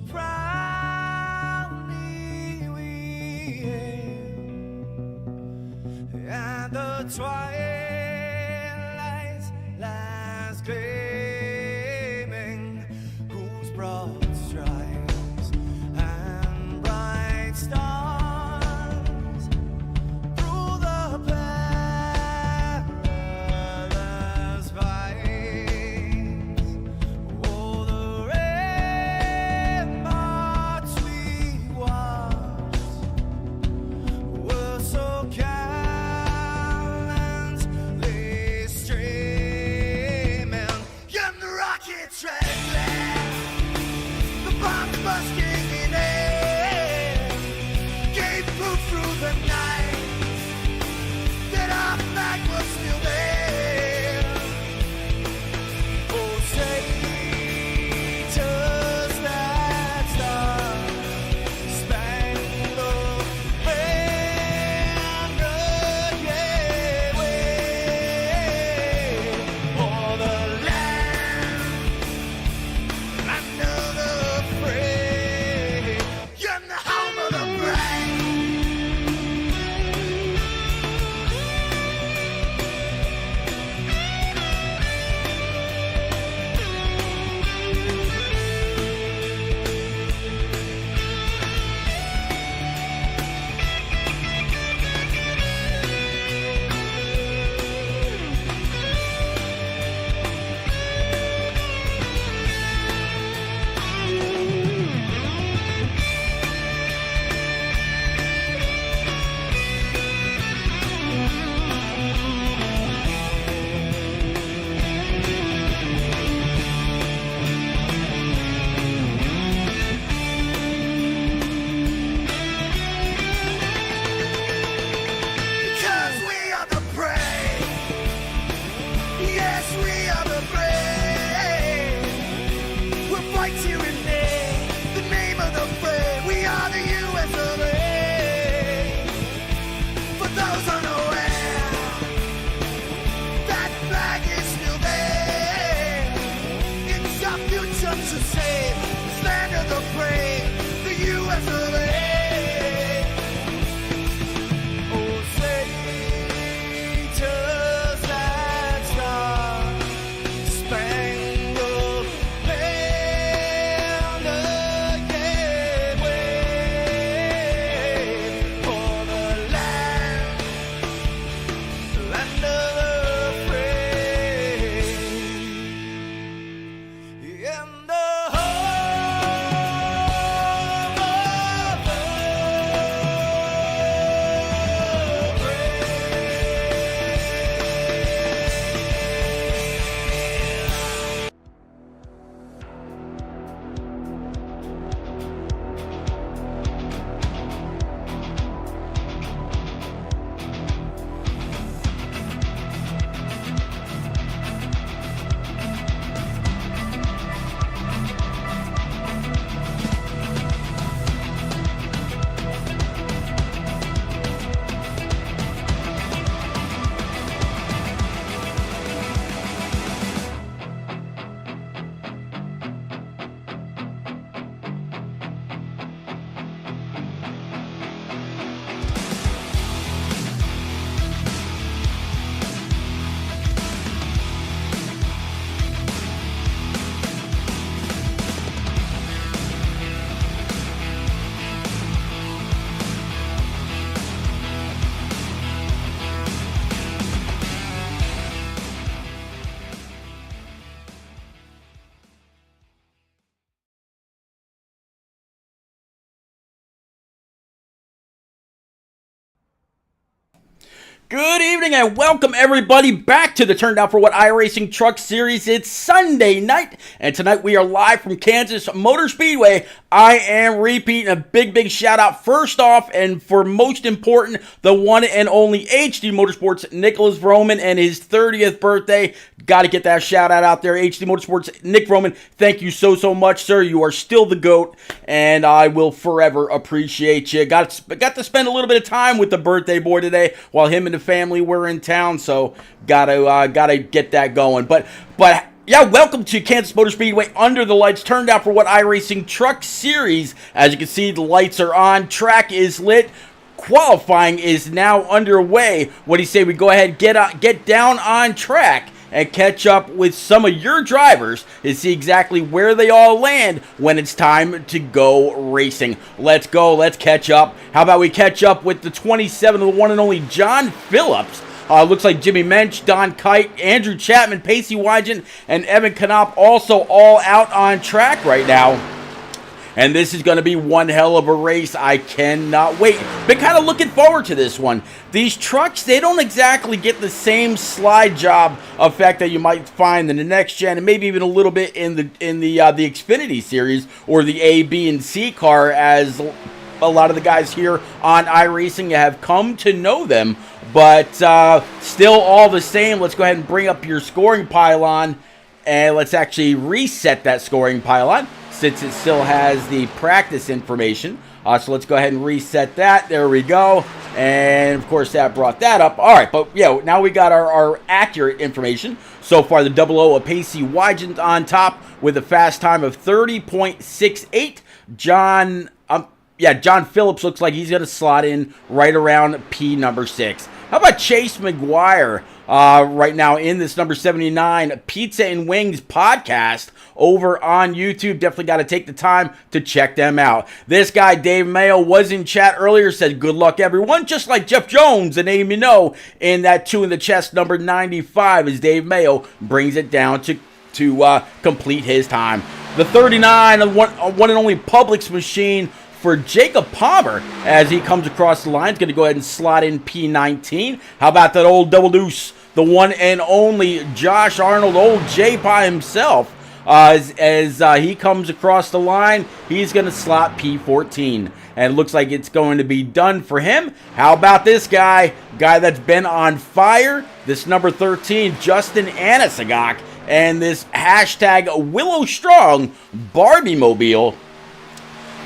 proudly we hail, and the twilight's last gleaming, whose broad stripes and bright stars through the perilous fights, oh, the ramparts we watched were so gallantly streaming, and the rockets trembling, the bombs bursting in air, gave proof through the night that our flag was still there. Oh, say, does that star-spangled banner yet wave o'er the land under the fray, and the home of the brave? Because we are the brave. Yes, we are the brave. We'll fight to rename the name of the brave. We are the US of A. For those unaware, that flag is still there. It's our future to save this land of the brave, the US of A. Oh, say, does that star-spangled banner yet wave o'er the land of the free, and the home of the Good evening and welcome everybody back to the Turned Out for What iRacing Truck Series. It's Sunday night and tonight we are live from Kansas Motor Speedway. I am repeating a big shout out first off and for most important, the one and only HD Motorsports Nicholas Vroman and his 30th birthday. Got to get that shout out there. HD Motorsports Nick Vroman, thank you so much, sir. You are still the GOAT and I will forever appreciate you. Got to spend a little bit of time with the birthday boy today while him and the family were in town, so gotta get that going. But Yeah, welcome to Kansas Motor Speedway Under the Lights, turned out for what iRacing Truck Series. As you can see, the lights are on, track is lit, qualifying is now underway. What do you say we go ahead, get down on track and catch up with some of your drivers to see exactly where they all land when it's time to go racing. Let's go, let's catch up. How about we catch up with the 27, the one and only John Phillips. Looks like Jimmy Mensch, Don Kite, Andrew Chapman, Pacey Wygant, and Evan Knopp also all out on track right now. And this is going to be one hell of a race. I cannot wait. Been kind of looking forward to this one. These trucks, they don't exactly get the same slide job effect that you might find in the next gen, and maybe even a little bit in the Xfinity series or the A, B, and C car, as a lot of the guys here on iRacing have come to know them. But still all the same. Let's go ahead and bring up your scoring pylon, and let's actually reset that scoring pylon since it still has the practice information. So let's go ahead and reset that. There we go. And of course that brought that up. All right, but yeah, now we got our accurate information. So far, the 00 of Pacey Wygant on top with a fast time of 30.68. John Phillips looks like he's going to slot in right around P number 6. How about Chase McGuire right now in this number 79 Pizza and Wings podcast over on YouTube? Definitely got to take the time to check them out. This guy, Dave Mayo, was in chat earlier, said good luck everyone, just like Jeff Jones, the name you know, in that 2 in the chest number 95 as Dave Mayo brings it down to complete his time. The 39, one and only Publix machine for Jacob Palmer as he comes across the line. He's going to go ahead and slot in P19. How about that old double deuce? The one and only Josh Arnold, old J-Pie himself. As he comes across the line, he's going to slot P14. And it looks like it's going to be done for him. How about this guy? Guy that's been on fire. This number 13, Justin Anasagok. And this hashtag Willow Strong Barbie Mobile.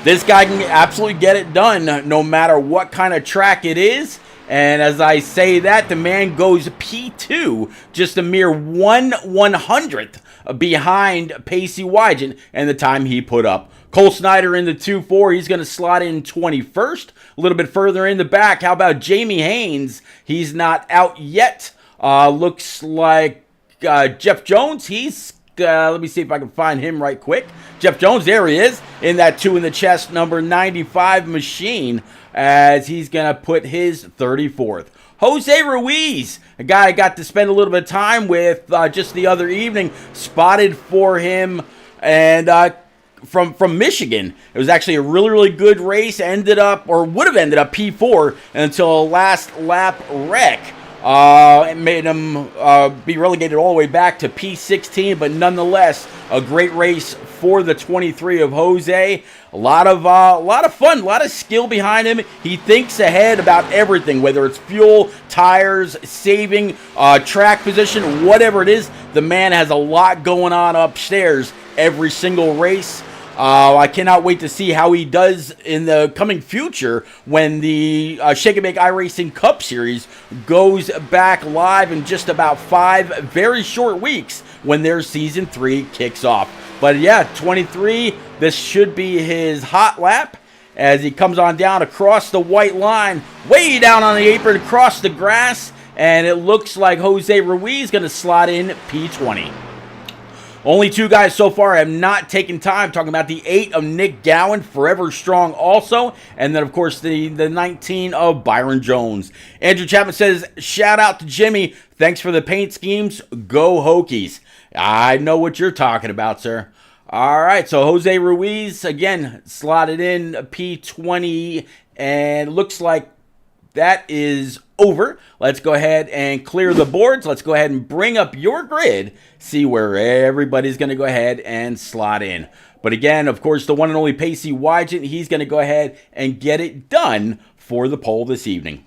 This guy can absolutely get it done no matter what kind of track it is. And as I say that, the man goes P2, just a mere 1/100th behind Pacey Wygant and the time he put up. Cole Snyder in the 2-4. He's going to slot in 21st. A little bit further in the back, how about Jamie Haynes? He's not out yet. Looks like Jeff Jones. He's let me see if I can find him right quick. Jeff Jones, there he is, in that 2 in the chest number 95 machine, as he's going to put his 34th. Jose Ruiz, a guy I got to spend a little bit of time with just the other evening, spotted for him, and from Michigan. It was actually a really, really good race. Ended up, or would have ended up, P4 until a last lap wreck. It made him be relegated all the way back to P16, but nonetheless, a great race for the 23 of Jose. A lot of fun, a lot of skill behind him. He thinks ahead about everything, whether it's fuel, tires, saving, track position, whatever it is. The man has a lot going on upstairs every single race. I cannot wait to see how he does in the coming future when the Shake and Bake iRacing Cup Series goes back live in just about 5 very short weeks when their Season 3 kicks off. But yeah, 23, this should be his hot lap as he comes on down across the white line, way down on the apron, across the grass, and it looks like Jose Ruiz is going to slot in P20. Only 2 guys so far have not taken time, talking about the 8 of Nick Gowan, Forever Strong also, and then, of course, the 19 of Byron Jones. Andrew Chapman says, shout out to Jimmy. Thanks for the paint schemes. Go Hokies. I know what you're talking about, sir. All right, so Jose Ruiz, again, slotted in P20, and looks like that is over. Let's go ahead and clear the boards. Let's go ahead and bring up your grid, see where everybody's going to go ahead and slot in. But again, of course, the one and only Pacey Wygant, he's going to go ahead and get it done for the poll this evening.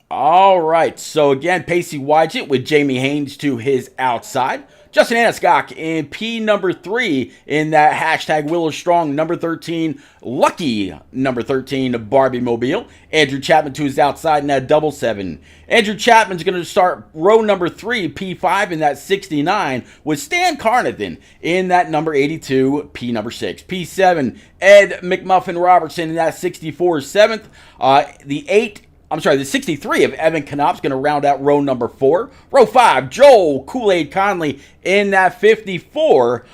All right, so again, Pacey Wygant with Jamie Haynes to his outside. Justin Aniscock in P number 3 in that hashtag Willow Strong number 13 Lucky number 13 Barbie Mobile. Andrew Chapman to his outside in that double 7. Andrew Chapman's going to start row number 3, P5 in that 69 with Stan Carnathan in that number 82, P number 6. P7, Ed McMuffin Robertson in that 64 7th. The 63 of Evan Knopp's going to round out row number 4. Row 5, Joel Kool-Aid Conley in that 54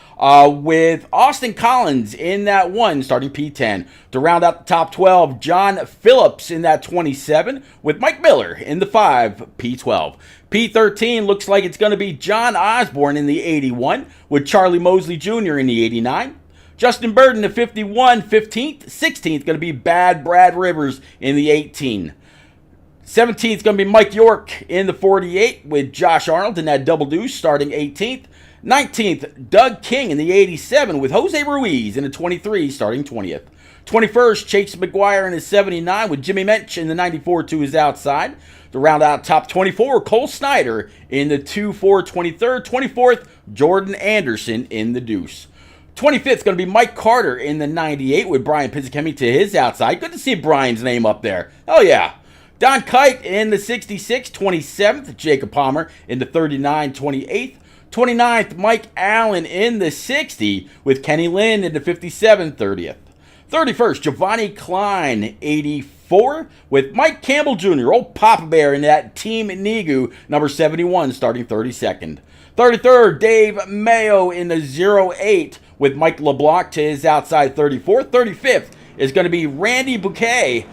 with Austin Collins in that 1, starting P10. To round out the top 12, John Phillips in that 27 with Mike Miller in the 5, P12. P13 looks like it's going to be John Osborne in the 81 with Charlie Mosley Jr. in the 89. Justin Burden, the 51, 15th. 16th going to be Bad Brad Rivers in the 18. 17th going to be Mike York in the 48 with Josh Arnold in that double deuce starting 18th. 19th, Doug King in the 87 with Jose Ruiz in the 23 starting 20th. 21st, Chase McGuire in the 79 with Jimmy Mensch in the 94 to his outside. To round out top 24, Cole Snyder in the 2-4 23rd. 24th, Jordan Anderson in the deuce. 25th going to be Mike Carter in the 98 with Brian Pizzakemi to his outside. Good to see Brian's name up there. Oh yeah. Don Kite in the 66, 27th. Jacob Palmer in the 39, 28th. 29th, Mike Allen in the 60 with Kenny Lynn in the 57, 30th. 31st, Giovanni Klein, 84 with Mike Campbell Jr., old Papa Bear in that Team Nigu, number 71, starting 32nd. 33rd, Dave Mayo in the 08 with Mike LeBlanc to his outside 34th. 35th is going to be Randy Bouquet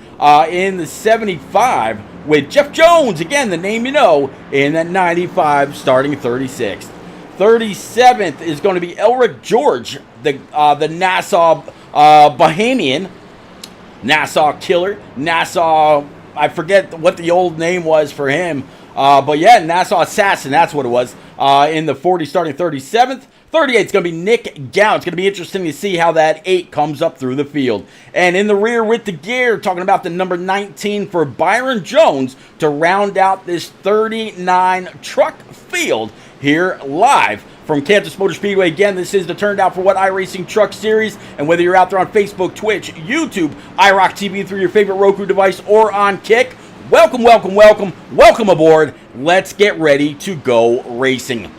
in the 75 with Jeff Jones, again, the name you know, in that 95, starting 36th. 37th is going to be Elric George, the Nassau Bahamian, Nassau Killer, Nassau, I forget what the old name was for him, but yeah, Nassau Assassin, that's what it was, in the 40, starting 37th. 38 is going to be Nick Gow. It's going to be interesting to see how that 8 comes up through the field. And in the rear with the gear, talking about the number 19 for Byron Jones to round out this 39 truck field here live from Kansas Motor Speedway. Again, this is the Turned Out for What iRacing Truck Series. And whether you're out there on Facebook, Twitch, YouTube, IROC TV through your favorite Roku device, or on Kick, welcome, welcome, welcome, welcome aboard. Let's get ready to go racing.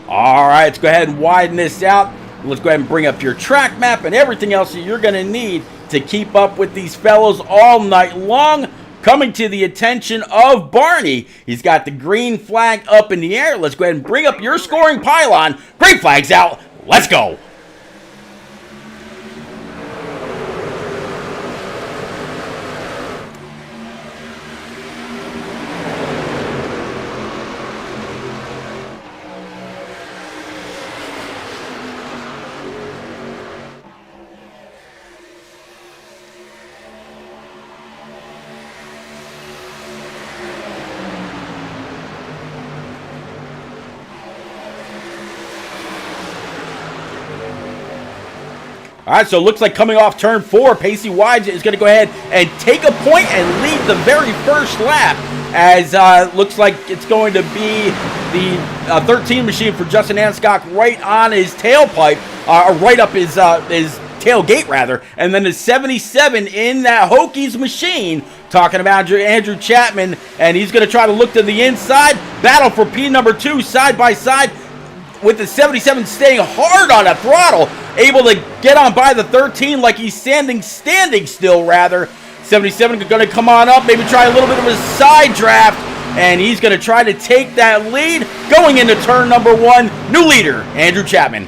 All right, let's go ahead and widen this out. Let's go ahead and bring up your track map and everything else that you're going to need to keep up with these fellows all night long. Coming to the attention of Barney. He's got the green flag up in the air. Let's go ahead and bring up your scoring pylon. Green flag's out. Let's go. All right, so it looks like coming off turn 4, Pacey Wides is going to go ahead and take a point and lead the very first lap, as looks like it's going to be the 13 machine for Justin Aniscock right on his tailpipe, or right up his tailgate, rather, and then the 77 in that Hokies machine, talking about Andrew Chapman, and he's going to try to look to the inside, battle for P number 2 side by side, with the 77 staying hard on a throttle, able to get on by the 13 like he's standing still, rather. 77 going to come on up, maybe try a little bit of a side draft, and he's going to try to take that lead going into turn number 1. New leader, Andrew Chapman.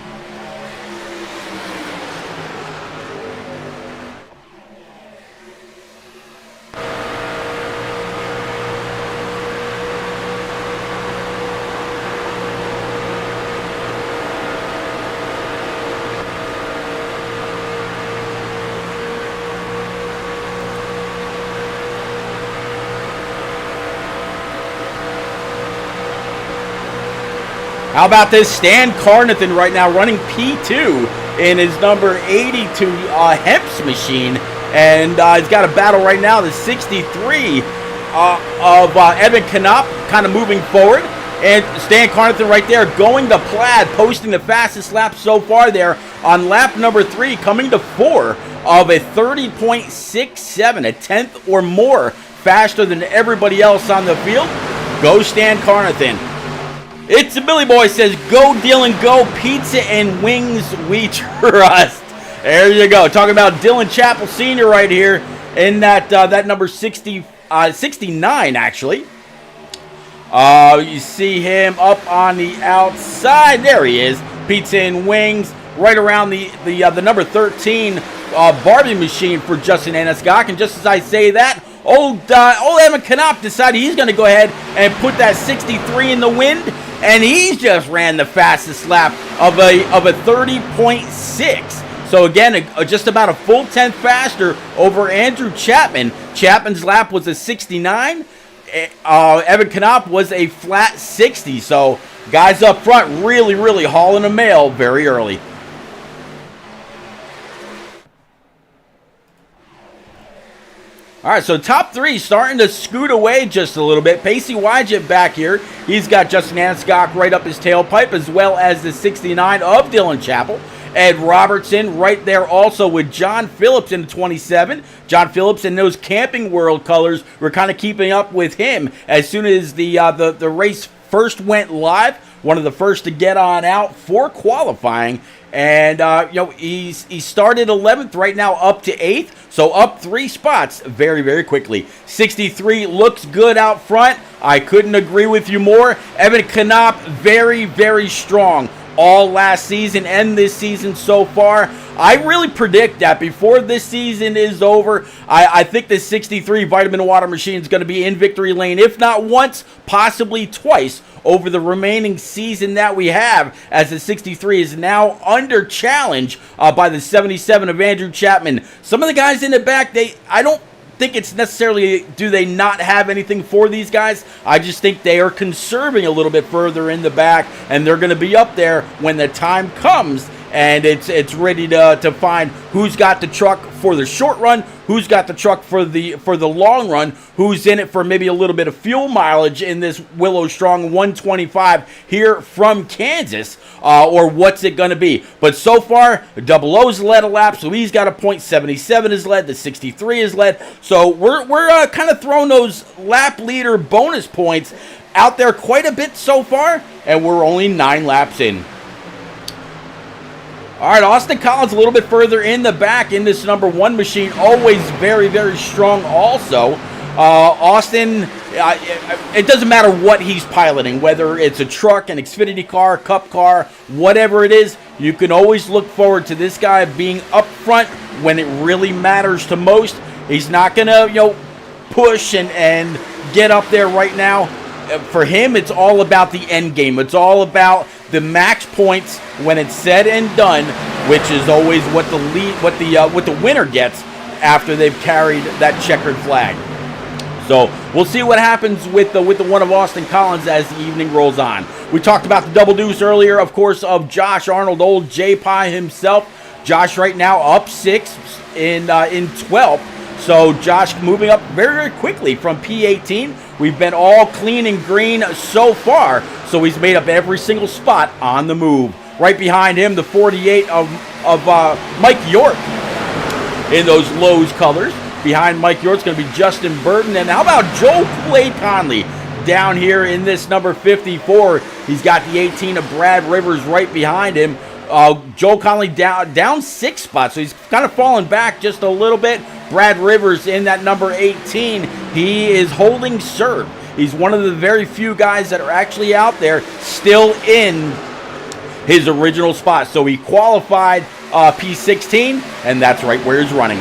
How about this Stan Carnathan right now running P2 in his number 82 Hemp's machine. And he's got a battle right now, the 63 of Evan Knopp kind of moving forward. And Stan Carnathan right there going to Plaid, posting the fastest lap so far there on lap number 3, coming to 4 of a 30.67, a tenth or more faster than everybody else on the field. Go Stan Carnathan. It's a Billy Boy says, go Dylan, go, pizza and wings we trust. There you go. Talking about Dylan Chappell Sr. right here in that number 69 actually. You see him up on the outside. There he is. Pizza and wings right around the number 13 Barbie machine for Justin Anisgok. And just as I say that, old Evan Knopp decided he's going to go ahead and put that 63 in the wind, and he just ran the fastest lap of a 30.6. So again, just about a full tenth faster over Andrew Chapman. Chapman's lap was a 69. Evan Knopp was a flat 60. So guys up front really, really hauling a mail very early. All right, so top 3 starting to scoot away just a little bit. Pacey Wygett back here. He's got Justin Anisgok right up his tailpipe, as well as the 69 of Dylan Chappell. Ed Robertson right there also with John Phillips in the 27. John Phillips in those Camping World colors. We're kind of keeping up with him as soon as the race first went live. One of the first to get on out for qualifying. And, he started 11th right now up to 8th. So up 3 spots very, very quickly. 63 looks good out front. I couldn't agree with you more. Evan Knopp, very, very strong all last season and this season so far. I really predict that before this season is over, I think this 63 Vitamin Water machine is going to be in victory lane, if not once, possibly twice, over the remaining season that we have, as the 63 is now under challenge by the 77 of Andrew Chapman. Some of the guys in the back, I don't think it's necessarily do they not have anything for these guys. I just think they are conserving a little bit further in the back, and they're going to be up there when the time comes and it's ready to find who's got the truck for the short run, who's got the truck for the long run, who's in it for maybe a little bit of fuel mileage in this Willow Strong 125 here from Kansas, or what's it going to be. But so far, Double O's led a lap, so he's got a .77 is led, the 63 is led. So we're kind of throwing those lap leader bonus points out there quite a bit so far, and we're only 9 laps in. All right, Austin Collins a little bit further in the back in this number 1 machine. Always very, very strong also. Austin, it doesn't matter what he's piloting, whether it's a truck, an Xfinity car, Cup car, whatever it is, you can always look forward to this guy being up front when it really matters to most. He's not going to, push and get up there right now. For him, it's all about the end game. It's all about the max points when it's said and done, which is always what the winner gets after they've carried that checkered flag. So we'll see what happens with the one of Austin Collins as the evening rolls on. We talked about the double deuce earlier, of course, of Josh Arnold, old J-Pie himself. Josh right now up 6 in 12th. So Josh moving up very, very quickly from P18. We've been all clean and green so far, so he's made up every single spot on the move. Right behind him, the 48 of Mike York in those Lowe's colors. Behind Mike York's going to be Justin Burton. And how about Joe Kool-Aid Conley down here in this number 54? He's got the 18 of Brad Rivers right behind him. Joe Conley down 6 spots, so he's kind of fallen back just a little bit. Brad Rivers in that number 18, he is holding serve. He's one of the very few guys that are actually out there still in his original spot. So he qualified P16, and that's right where he's running.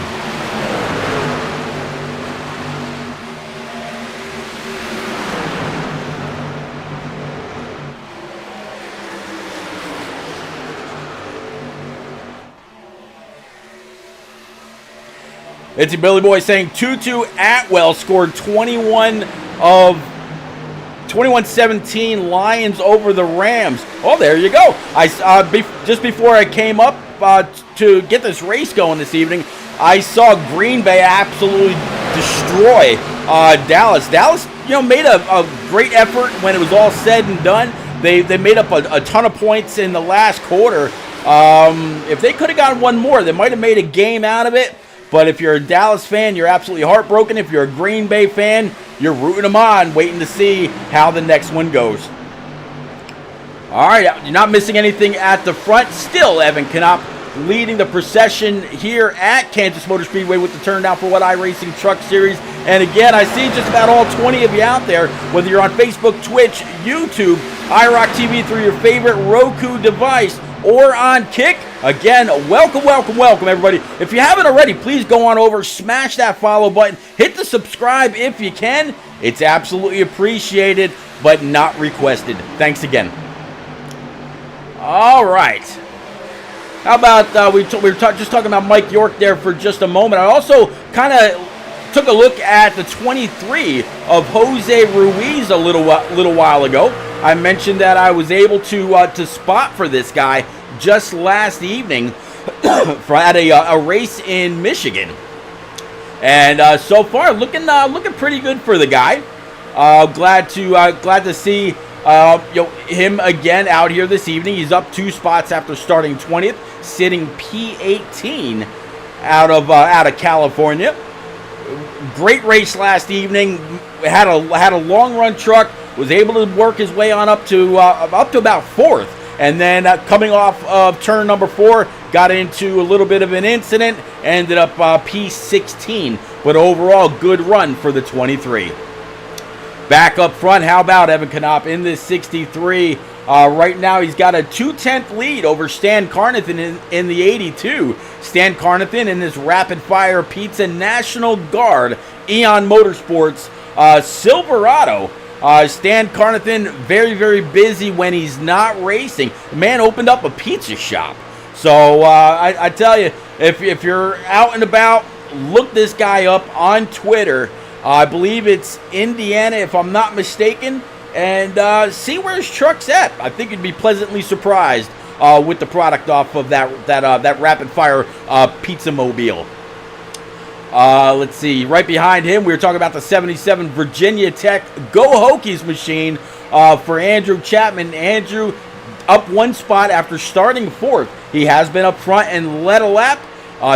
It's your Billy Boy saying Tutu Atwell scored 21-17 Lions over the Rams. Oh, there you go. Just before I came up to get this race going this evening, I saw Green Bay absolutely destroy Dallas. Dallas made a great effort when it was all said and done. They made up a ton of points in the last quarter. If they could have gotten one more, they might have made a game out of it. But if you're a Dallas fan, you're absolutely heartbroken. If you're a Green Bay fan, you're rooting them on, waiting to see how the next one goes. All right, you're not missing anything at the front. Still, Evan Knopp leading the procession here at Kansas Motor Speedway with the Turn Down for What iRacing Truck Series. And again, I see just about all 20 of you out there, whether you're on Facebook, Twitch, YouTube, IROC TV through your favorite Roku device, or on Kick. Again, welcome, welcome, welcome, everybody. If you haven't already, please go on over, smash that follow button, hit the subscribe if you can. It's absolutely appreciated, but not requested. Thanks again. All right. How about we were just talking about Mike York there for just a moment. I also kind of took a look at the 23 of Jose Ruiz a little while ago. I mentioned that I was able to spot for this guy just last evening at a race in Michigan, and so far looking pretty good for the guy. Glad to see him again out here this evening. He's up 2 spots after starting 20th, sitting P18 out of California. Great race last evening. Had a long run truck. Was able to work his way on up to about 4th, and then coming off of turn number 4, got into a little bit of an incident. Ended up P16, but overall good run for the 23. Back up front, how about Evan Knopp in this 63? Right now he's got a 2/10 lead over Stan Carnathan in the 82. Stan Carnathan in this Rapid Fire Pizza National Guard Eon Motorsports Silverado. Stan Carnathan, very, very busy when he's not racing. The man opened up a pizza shop. So I tell you, if you're out and about, look this guy up on Twitter. I believe it's Indiana, if I'm not mistaken, and see where his truck's at. I think you'd be pleasantly surprised with the product off of that Rapid Fire Pizza Mobile. Let's see. Right behind him, we were talking about the 77 Virginia Tech Go Hokies machine for Andrew Chapman. Andrew up 1 spot after starting 4th. He has been up front and led a lap,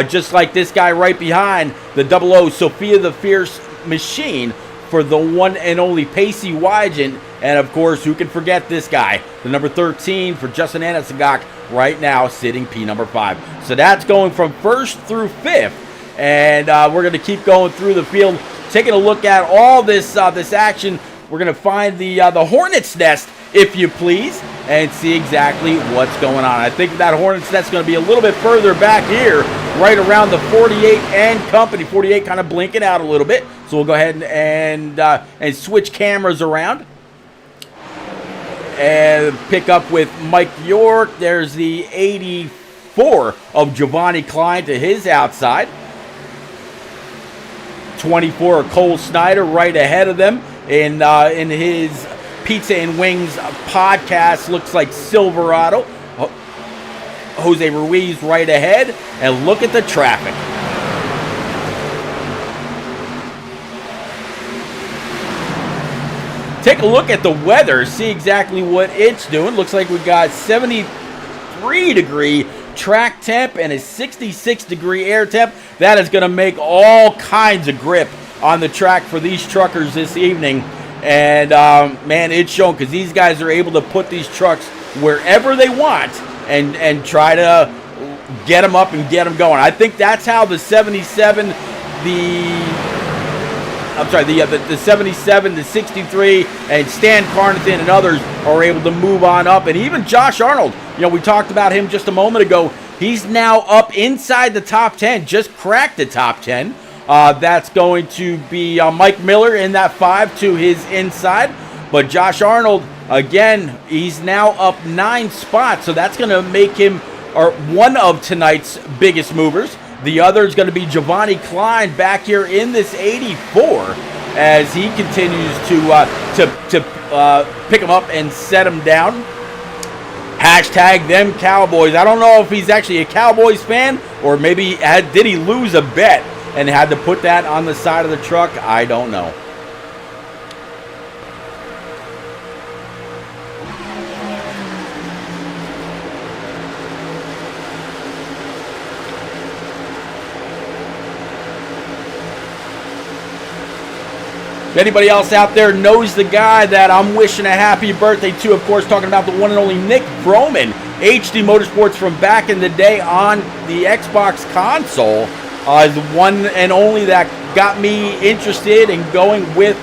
just like this guy right behind, the 00 Sophia the Fierce machine for the one and only Pacey Wygant. And of course, who can forget this guy, the number 13 for Justin Anasagak, right now sitting P number 5. So that's going from 1st through 5th. And we're going to keep going through the field, taking a look at all this action. We're going to find the Hornet's Nest, if you please, and see exactly what's going on. I think that Hornet's Nest is going to be a little bit further back here, right around the 48 and company. 48 kind of blinking out a little bit. So we'll go ahead and switch cameras around and pick up with Mike York. There's the 84 of Giovanni Klein to his outside. 24 Cole Snyder right ahead of them in his Pizza and Wings podcast. Looks like Silverado. Jose Ruiz right ahead, and look at the traffic. Take a look at the weather, see exactly what it's doing. Looks like we got 73-degree track temp and a 66-degree air temp. That is going to make all kinds of grip on the track for these truckers this evening. And man, it's shown, because these guys are able to put these trucks wherever they want and try to get them up and get them going. I think that's how the 77, the 77, the 63, and Stan Carnathan and others are able to move on up. And even Josh Arnold, we talked about him just a moment ago. He's now up inside the top 10, just cracked the top 10. That's going to be Mike Miller in that 5 to his inside. But Josh Arnold, again, he's now up 9 spots. So that's going to make him one of tonight's biggest movers. The other is going to be Giovanni Klein back here in this 84 as he continues to pick him up and set him down. Hashtag them Cowboys. I don't know if he's actually a Cowboys fan, or maybe did he lose a bet and had to put that on the side of the truck. I don't know. If anybody else out there knows the guy that I'm wishing a happy birthday to, of course, talking about the one and only Nick Froman, HD Motorsports from back in the day on the Xbox console, the one and only that got me interested in going with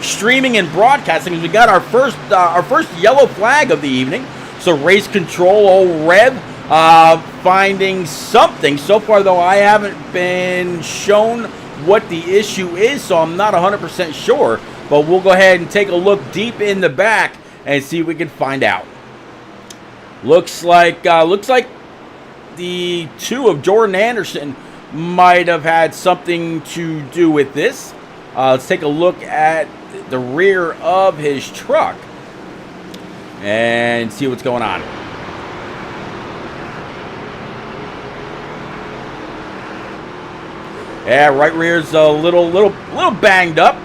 streaming and broadcasting. We got our first yellow flag of the evening. So race control, old Rev, finding something. So far, though, I haven't been shown what the issue is, so I'm not 100% sure. But we'll go ahead and take a look deep in the back and see if we can find out. Looks like the two of Jordan Anderson might have had something to do with this. Let's take a look at the rear of his truck and see what's going on. Yeah, right rear's a little banged up.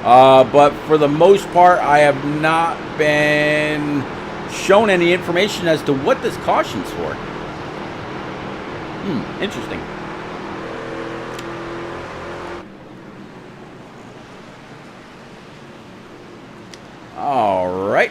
But for the most part, I have not been shown any information as to what this caution's for. Interesting. All right.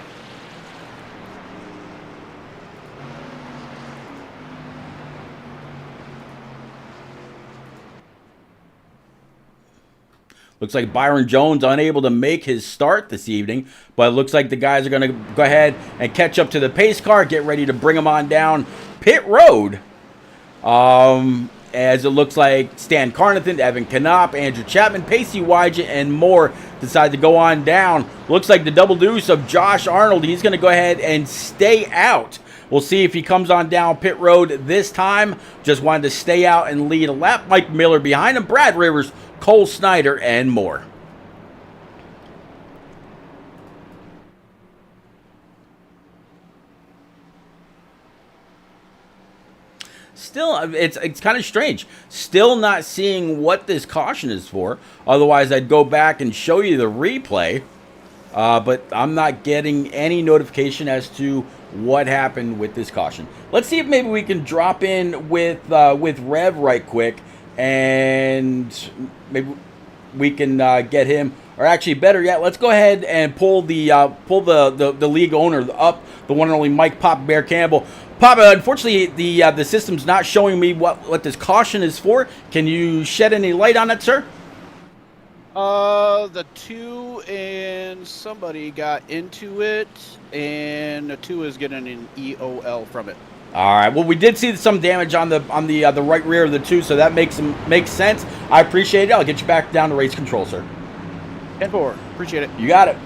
Looks like Byron Jones unable to make his start this evening, but it looks like the guys are going to go ahead and catch up to the pace car, get ready to bring them on down pit road. As it looks like Stan Carnathan, Evan Knopp, Andrew Chapman, Pacey Wygant, and more decide to go on down. Looks like the double deuce of Josh Arnold, he's going to go ahead and stay out. We'll see if he comes on down pit road this time. Just wanted to stay out and lead a lap. Mike Miller behind him, Brad Rivers, Cole Snyder, and more. Still, it's kind of strange. Still not seeing what this caution is for. Otherwise, I'd go back and show you the replay. But I'm not getting any notification as to what happened with this caution. Let's see if maybe we can drop in with Rev right quick, and maybe we can get him. Or actually, better yet, let's go ahead and pull the league owner up, the one and only Mike Pop Bear Campbell. Pop, unfortunately, the system's not showing me what this caution is for. Can you shed any light on it, sir? The 2 and somebody got into it, and the 2 is getting an EOL from it. All right. Well, we did see some damage on the right rear of the 2, so that makes sense. I appreciate it. I'll get you back down to race control, sir. 10-4. Appreciate it. You got it.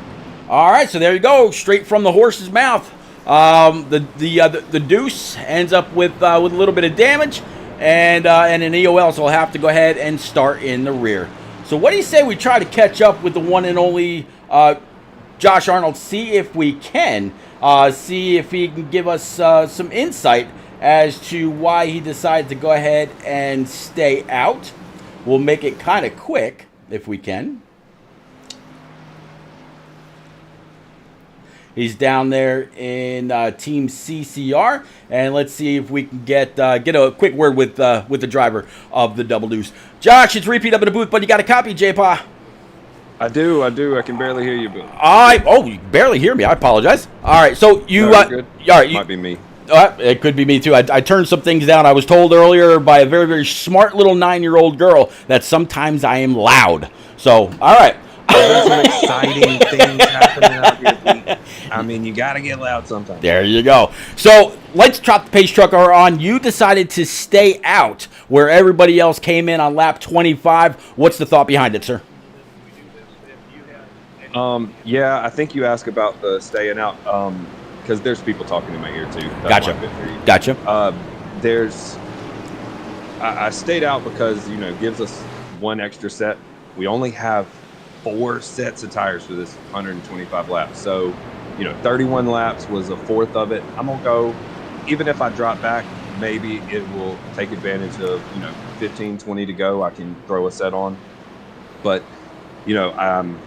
All right. So there you go, straight from the horse's mouth. The deuce ends up with a little bit of damage and an EOL, so I'll have to go ahead and start in the rear. So what do you say we try to catch up with the one and only Josh Arnold, see if we can, see if he can give us some insight as to why he decided to go ahead and stay out. We'll make it kind of quick if we can. He's down there in Team CCR, and let's see if we can get a quick word with the driver of the Double Deuce. Josh, it's Repeat up in the booth, but you got a copy, J-Pa? I do. I can barely hear you, Bill. Oh, you barely hear me. I apologize. All right, so you. No, good. All right, might be me. It could be me too. I turned some things down. I was told earlier by a very, very smart little 9-year-old girl that sometimes I am loud. So, all right. There's some exciting things happening out here. I mean, you got to get loud sometimes. There you go. So, Lights Drop the Pace Truck are on. You decided to stay out where everybody else came in on lap 25. What's the thought behind it, sir? Yeah, I think you asked about the staying out because there's people talking in my ear too. That's Gotcha. I stayed out because, it gives us one extra set. We only have 4 sets of tires for this 125 laps. So, 31 laps was a fourth of it. I'm going to go, even if I drop back, maybe it will take advantage of, 15, 20 to go. I can throw a set on. But, I'm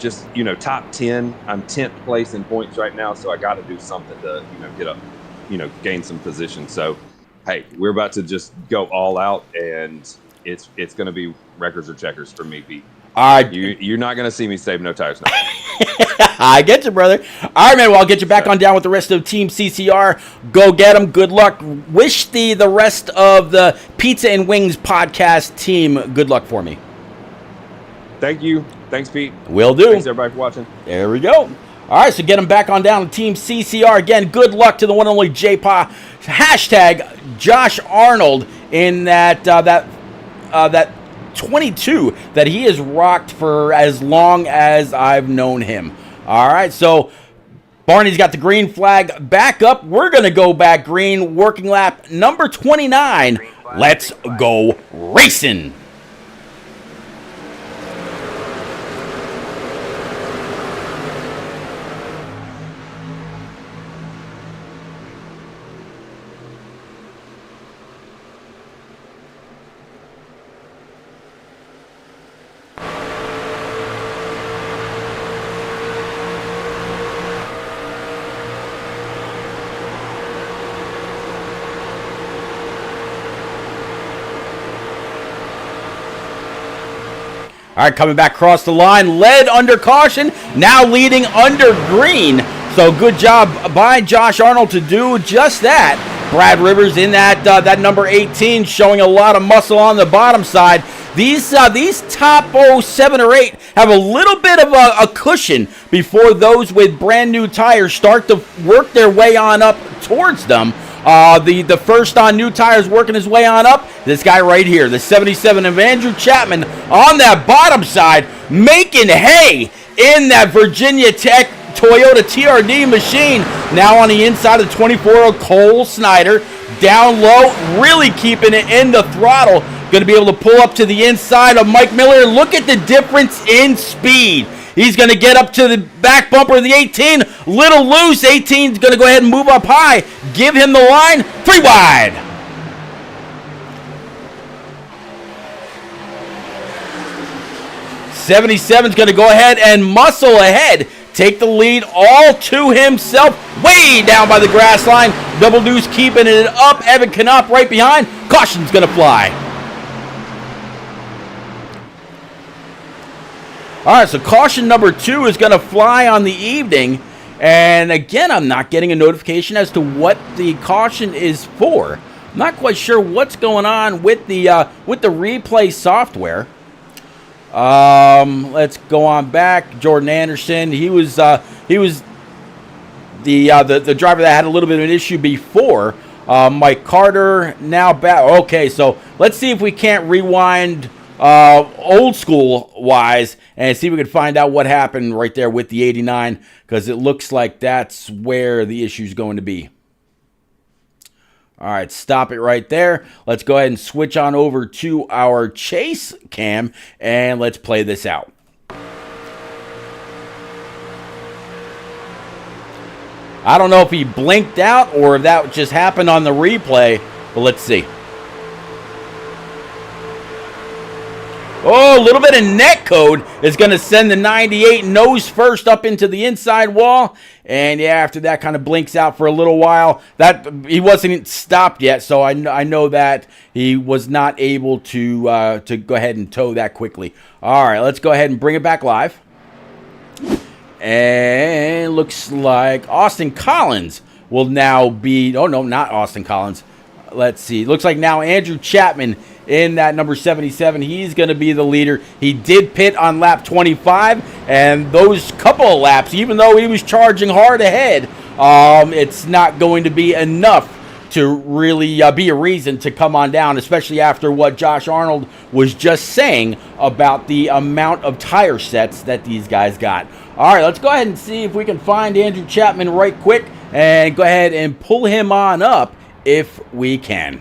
just, top 10. I'm 10th place in points right now. So I got to do something to, get up, gain some position. So, hey, we're about to just go all out. And it's going to be records or checkers for me, Pete. All right. You're not going to see me save no tires now. I get you, brother. All right, man. Well, I'll get you back on down with the rest of Team CCR. Go get them. Good luck. Wish the rest of the Pizza and Wings podcast team good luck for me. Thank you. Thanks, Pete. Will do. Thanks, everybody, for watching. There we go. All right, so get them back on down to Team CCR. Again, good luck to the one and only J-Pa. Hashtag Josh Arnold in that 22 that he has rocked for as long as I've known him. All right, so Barney's got the green flag back up. We're going to go back green. Working lap number 29. Let's go racing. All right, coming back across the line, led under caution, now leading under green. So good job by Josh Arnold to do just that. Brad Rivers in that number 18, showing a lot of muscle on the bottom side. These top 7 or 8 have a little bit of a cushion before those with brand new tires start to work their way on up towards them. The first on new tires working his way on up, this guy right here, the 77 of Andrew Chapman on that bottom side, making hay in that Virginia Tech Toyota TRD machine. Now on the inside of the 24 of Cole Snyder, down low, really keeping it in the throttle. Going to be able to pull up to the inside of Mike Miller. Look at the difference in speed. He's going to get up to the back bumper of the 18. Little loose. 18 is going to go ahead and move up high. Give him the line. 3 wide. '77's going to go ahead and muscle ahead. Take the lead all to himself. Way down by the grass line. Double Deuce keeping it up. Evan Knopf right behind. Caution's going to fly. All right, so caution number 2 is going to fly on the evening. And again, I'm not getting a notification as to what the caution is for. I'm not quite sure what's going on with the replay software. Let's go on back. Jordan Anderson, he was the driver that had a little bit of an issue before. Mike Carter now back. Okay, so let's see if we can't rewind old school wise and see if we can find out what happened right there with the 89, because it looks like that's where the issue is going to be. All right, stop it right there. Let's go ahead and switch on over to our chase cam and let's play this out. I don't know if he blinked out or if that just happened on the replay, but let's see. Oh, a little bit of net code is going to send the 98 nose first up into the inside wall. And yeah, after that kind of blinks out for a little while. That he wasn't stopped yet, so I know that he was not able to go ahead and tow that quickly. All right, let's go ahead and bring it back live. And looks like Austin Collins will now be... Oh, no, not Austin Collins. Let's see. Looks like now Andrew Chapman in that number 77. He's going to be the leader. He did pit on lap 25, and those couple of laps, even though he was charging hard ahead, it's not going to be enough to really be a reason to come on down, especially after what Josh Arnold was just saying about the amount of tire sets that these guys got. All right, let's go ahead and see if we can find Andrew Chapman right quick and go ahead and pull him on up if we can.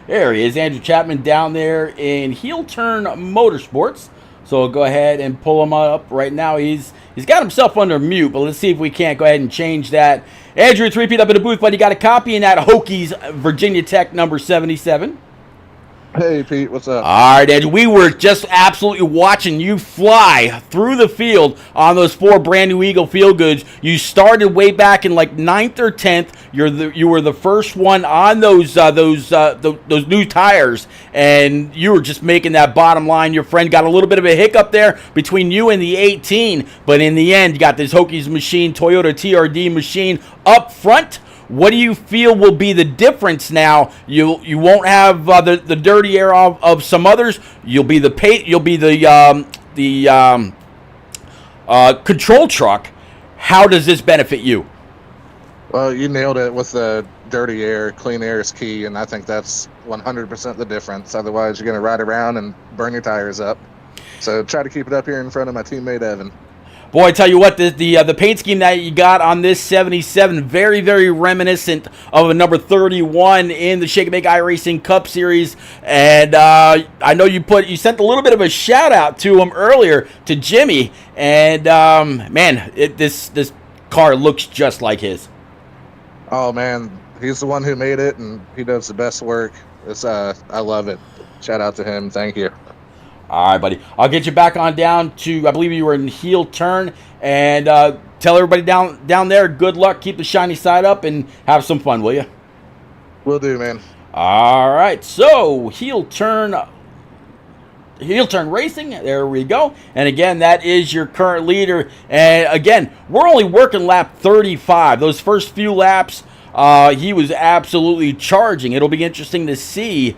There he is, Andrew Chapman down there in Heel Turn Motorsports. So we'll go ahead and pull him up right now. He's got himself under mute, but let's see if we can't go ahead and change that. Andrew, it's repeat up in the booth, but you got a copy in that Hokies Virginia Tech number 77. Hey, Pete, what's up? All right, Ed, we were just absolutely watching you fly through the field on those 4 brand new Eagle Feel Goods. You started way back in like 9th or 10th. You were the first one on those new tires, and you were just making that bottom line. Your friend got a little bit of a hiccup there between you and the 18, but in the end, you got this Hokies machine, Toyota TRD machine up front. What do you feel will be the difference now? You won't have the dirty air of some others. You'll be the control truck. How does this benefit you? Well, you nailed it with the dirty air. Clean air is key, and I think that's 100% the difference. Otherwise, you're going to ride around and burn your tires up. So try to keep it up here in front of my teammate, Evan. Boy, I tell you what, the paint scheme that you got on this 77, very, very reminiscent of a number 31 in the Shake and Bake iRacing Cup Series. And I know you sent a little bit of a shout out to him earlier, to Jimmy. And man, this car looks just like his. Oh man, he's the one who made it, and he does the best work. I love it. Shout out to him. Thank you. All right, buddy. I'll get you back on down to, I believe you were in heel turn, and tell everybody down there, good luck, keep the shiny side up, and have some fun, will you? Will do, man. All right, so heel turn racing, there we go. And again, that is your current leader. And again, we're only working lap 35. Those first few laps, he was absolutely charging. It'll be interesting to see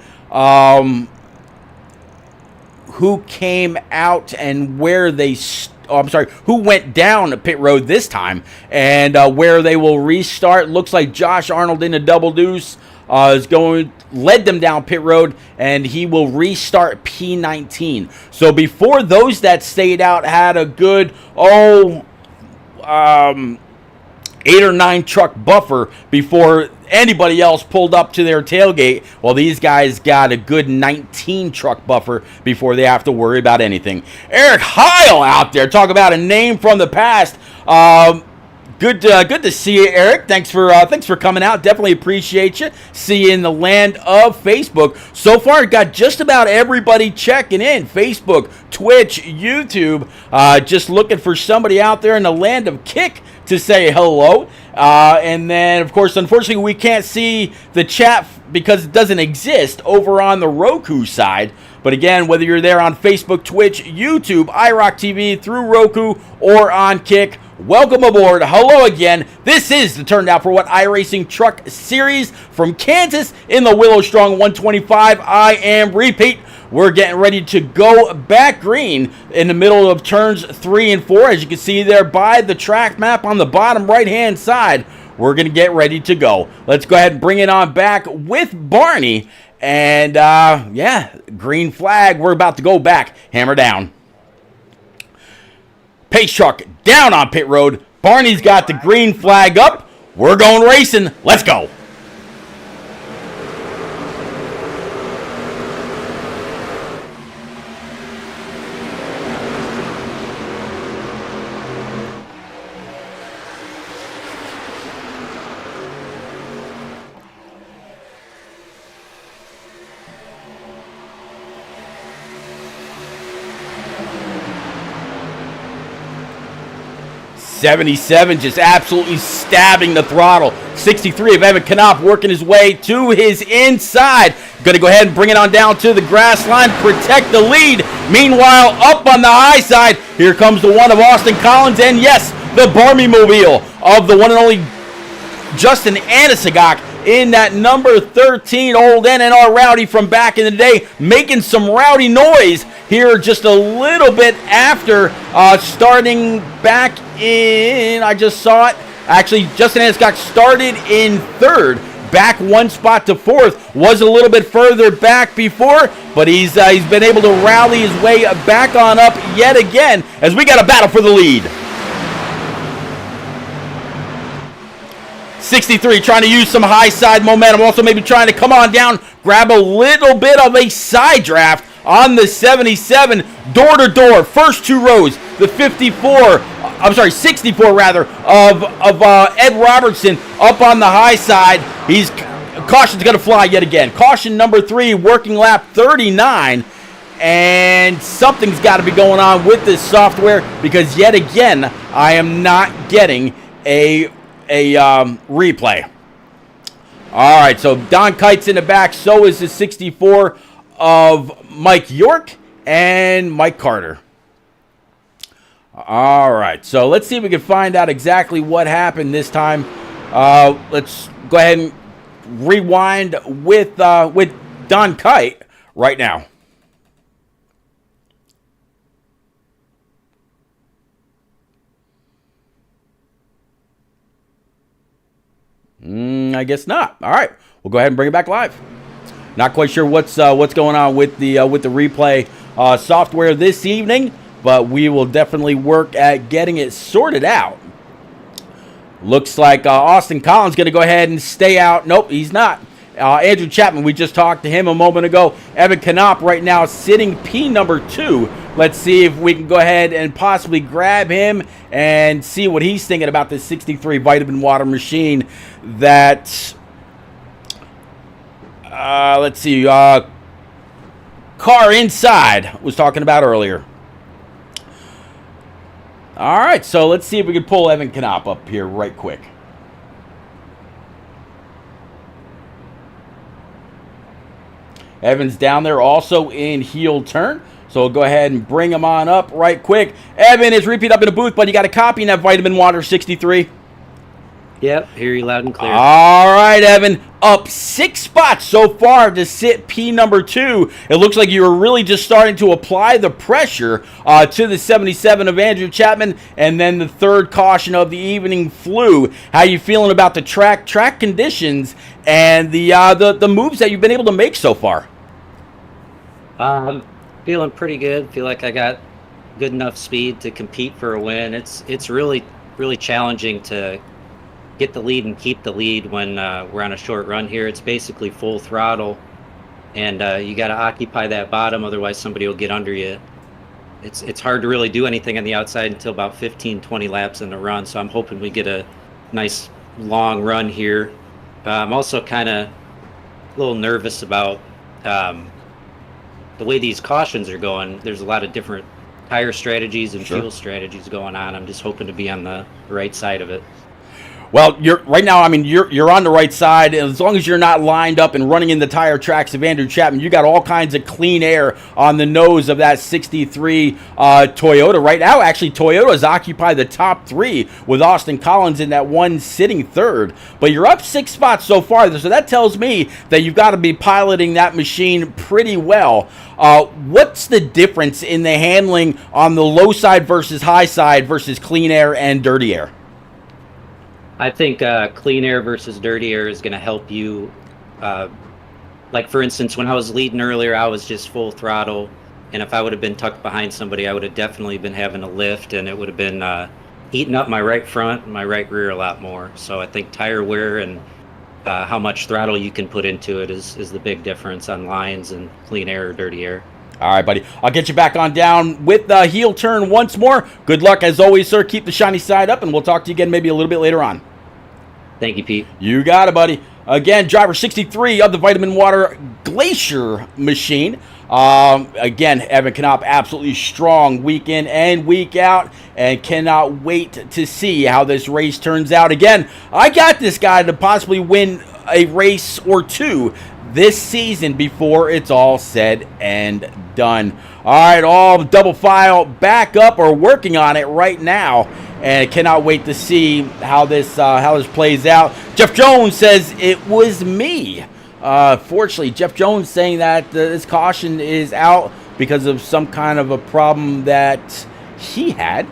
who came out and where who went down pit road this time, and where they will restart. Looks like Josh Arnold in a double deuce led them down pit road, and he will restart P19. So before those that stayed out had a good 8 or 9 truck buffer before anybody else pulled up to their tailgate. Well, these guys got a good 19 truck buffer before they have to worry about anything. Eric Heil out there, talk about a name from the past. Good to see you, Eric. Thanks for coming out. Definitely appreciate you. See you in the land of Facebook. So far, got just about everybody checking in. Facebook, Twitch, YouTube. Just looking for somebody out there in the land of Kick to say hello. And then, of course, unfortunately, we can't see the chat because it doesn't exist over on the Roku side. But again, whether you're there on Facebook, Twitch, YouTube, IROC TV, through Roku, or on Kick, welcome aboard. Hello again. This is the Turned Out for What iRacing Truck Series from Kansas in the Willow Strong 125. I am Repeat. We're getting ready to go back green in the middle of turns 3 and 4. As you can see there by the track map on the bottom right-hand side, we're going to get ready to go. Let's go ahead and bring it on back with Barney. And, yeah, green flag. We're about to go back. Hammer down. Pace truck down on pit road. Barney's got the green flag up. We're going racing. Let's go. '77 just absolutely stabbing the throttle. 63 of Evan Knopf working his way to his inside. Going to go ahead and bring it on down to the grass line, protect the lead. Meanwhile, up on the high side, here comes the one of Austin Collins, and yes, the Barmy Mobile of the one and only Justin Anisagok in that number 13 old NNR Rowdy from back in the day, making some rowdy noise here just a little bit after starting back in, I just saw it, actually Justin Anisagok started in third, back one spot to fourth, was a little bit further back before, but he's been able to rally his way back on up yet again as we got a battle for the lead. 63 trying to use some high side momentum, also maybe trying to come on down, grab a little bit of a side draft on the 77, door to door, first 2 rows, the 64 rather, of Ed Robertson up on the high side. He's caution's going to fly yet again. Caution number 3, working lap 39. And something's got to be going on with this software because yet again, I am not getting a replay. All right, so Don Kite's in the back. So is the 64 of Mike York and Mike Carter. All right, so let's see if we can find out exactly what happened this time. Let's go ahead and rewind with Don Kite right now. I guess not. All right, we'll go ahead and bring it back live. Not quite sure what's going on with the replay software this evening, but we will definitely work at getting it sorted out. Looks like Austin Collins going to go ahead and stay out. Nope, he's not. Andrew Chapman, we just talked to him a moment ago. Evan Knopp right now sitting P number 2. Let's see if we can go ahead and possibly grab him and see what he's thinking about this 63 vitamin water machine that, let's see, Car Inside was talking about earlier. All right, so let's see if we can pull Evan Knopp up here right quick. Evan's down there also in heel turn. So we'll go ahead and bring him on up right quick. Evan is repeat up in the booth, but you got a copy in that Vitamin Water 63. Yep, hear you loud and clear. All right, Evan. Up 6 spots so far to sit P number 2. It looks like you were really just starting to apply the pressure to the 77 of Andrew Chapman, and then the third caution of the evening flew. How you feeling about the track conditions and the moves that you've been able to make so far? Feeling pretty good. Feel like I got good enough speed to compete for a win. It's really challenging to get the lead and keep the lead when we're on a short run here. It's basically full throttle, and you got to occupy that bottom, otherwise somebody will get under you. It's hard to really do anything on the outside until about 15-20 laps in the run, so I'm hoping we get a nice long run here. I'm also kind of a little nervous about the way these cautions are going. There's a lot of different tire strategies and fuel strategies going on. I'm just hoping to be on the right side of it. Well, you're right now. I mean, you're on the right side. As long as you're not lined up and running in the tire tracks of Andrew Chapman, you got all kinds of clean air on the nose of that 63 Toyota right now. Actually, Toyota's occupy the top 3 with Austin Collins in that one sitting third. But you're up 6 spots so far, so that tells me that you've got to be piloting that machine pretty well. What's the difference in the handling on the low side versus high side versus clean air and dirty air? I think clean air versus dirty air is going to help you. Like, for instance, when I was leading earlier, I was just full throttle. And if I would have been tucked behind somebody, I would have definitely been having a lift. And it would have been eating up my right front and my right rear a lot more. So I think tire wear and how much throttle you can put into it is the big difference on lines and clean air or dirty air. All right, buddy. I'll get you back on down with the heel turn once more. Good luck as always, sir. Keep the shiny side up, and we'll talk to you again maybe a little bit later on. Thank you, Pete. You got it, buddy. Again, driver 63 of the Vitamin Water Glacier machine. Again, Evan Knopp, absolutely strong week in and week out, and cannot wait to see how this race turns out. Again, I got this guy to possibly win a race or two this season before it's all said and done. All right, all double file back up or working on it right now, and cannot wait to see how this plays out. Jeff Jones says it was me. Fortunately, Jeff Jones saying that this caution is out because of some kind of a problem that he had.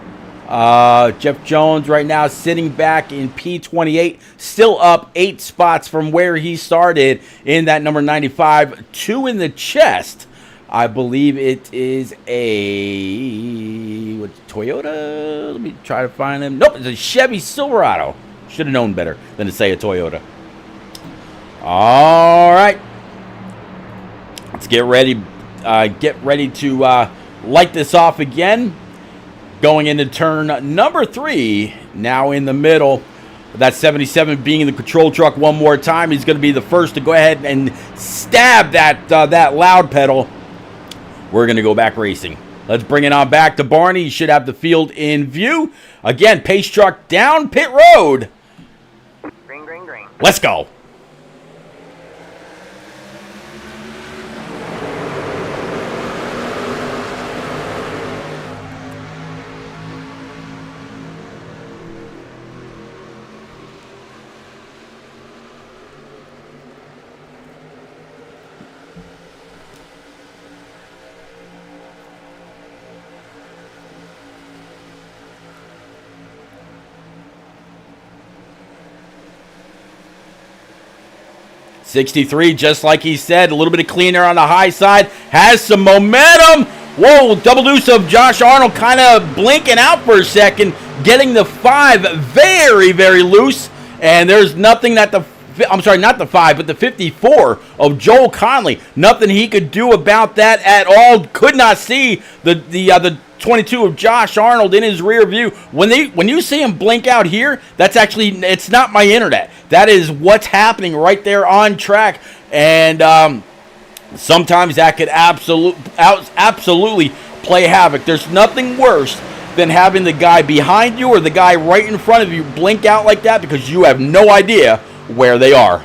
Jeff Jones right now sitting back in P28, still up 8 spots from where he started in that number 95. 2 in the chest. I believe it is a Toyota. Let me try to find him. Nope, it's a Chevy Silverado. Should have known better than to say a Toyota. All right, let's get ready. Get ready to light this off again. Going into turn number 3, now in the middle. That 77 being in the control truck one more time. He's going to be the first to go ahead and stab that loud pedal. We're going to go back racing. Let's bring it on back to Barney. He should have the field in view. Again, pace truck down pit road. Green, green, green. Let's go. '63, just like he said, a little bit of clean air on the high side, has some momentum. Whoa, double deuce of Josh Arnold kind of blinking out for a second, getting the 5 very, very loose. And there's nothing that not the 5, but the 54 of Joel Conley. Nothing he could do about that at all. Could not see the 22 of Josh Arnold in his rear view. When you see him blink out here, it's not my internet. That is what's happening right there on track. And sometimes that could absolutely play havoc. There's nothing worse than having the guy behind you or the guy right in front of you blink out like that because you have no idea where they are.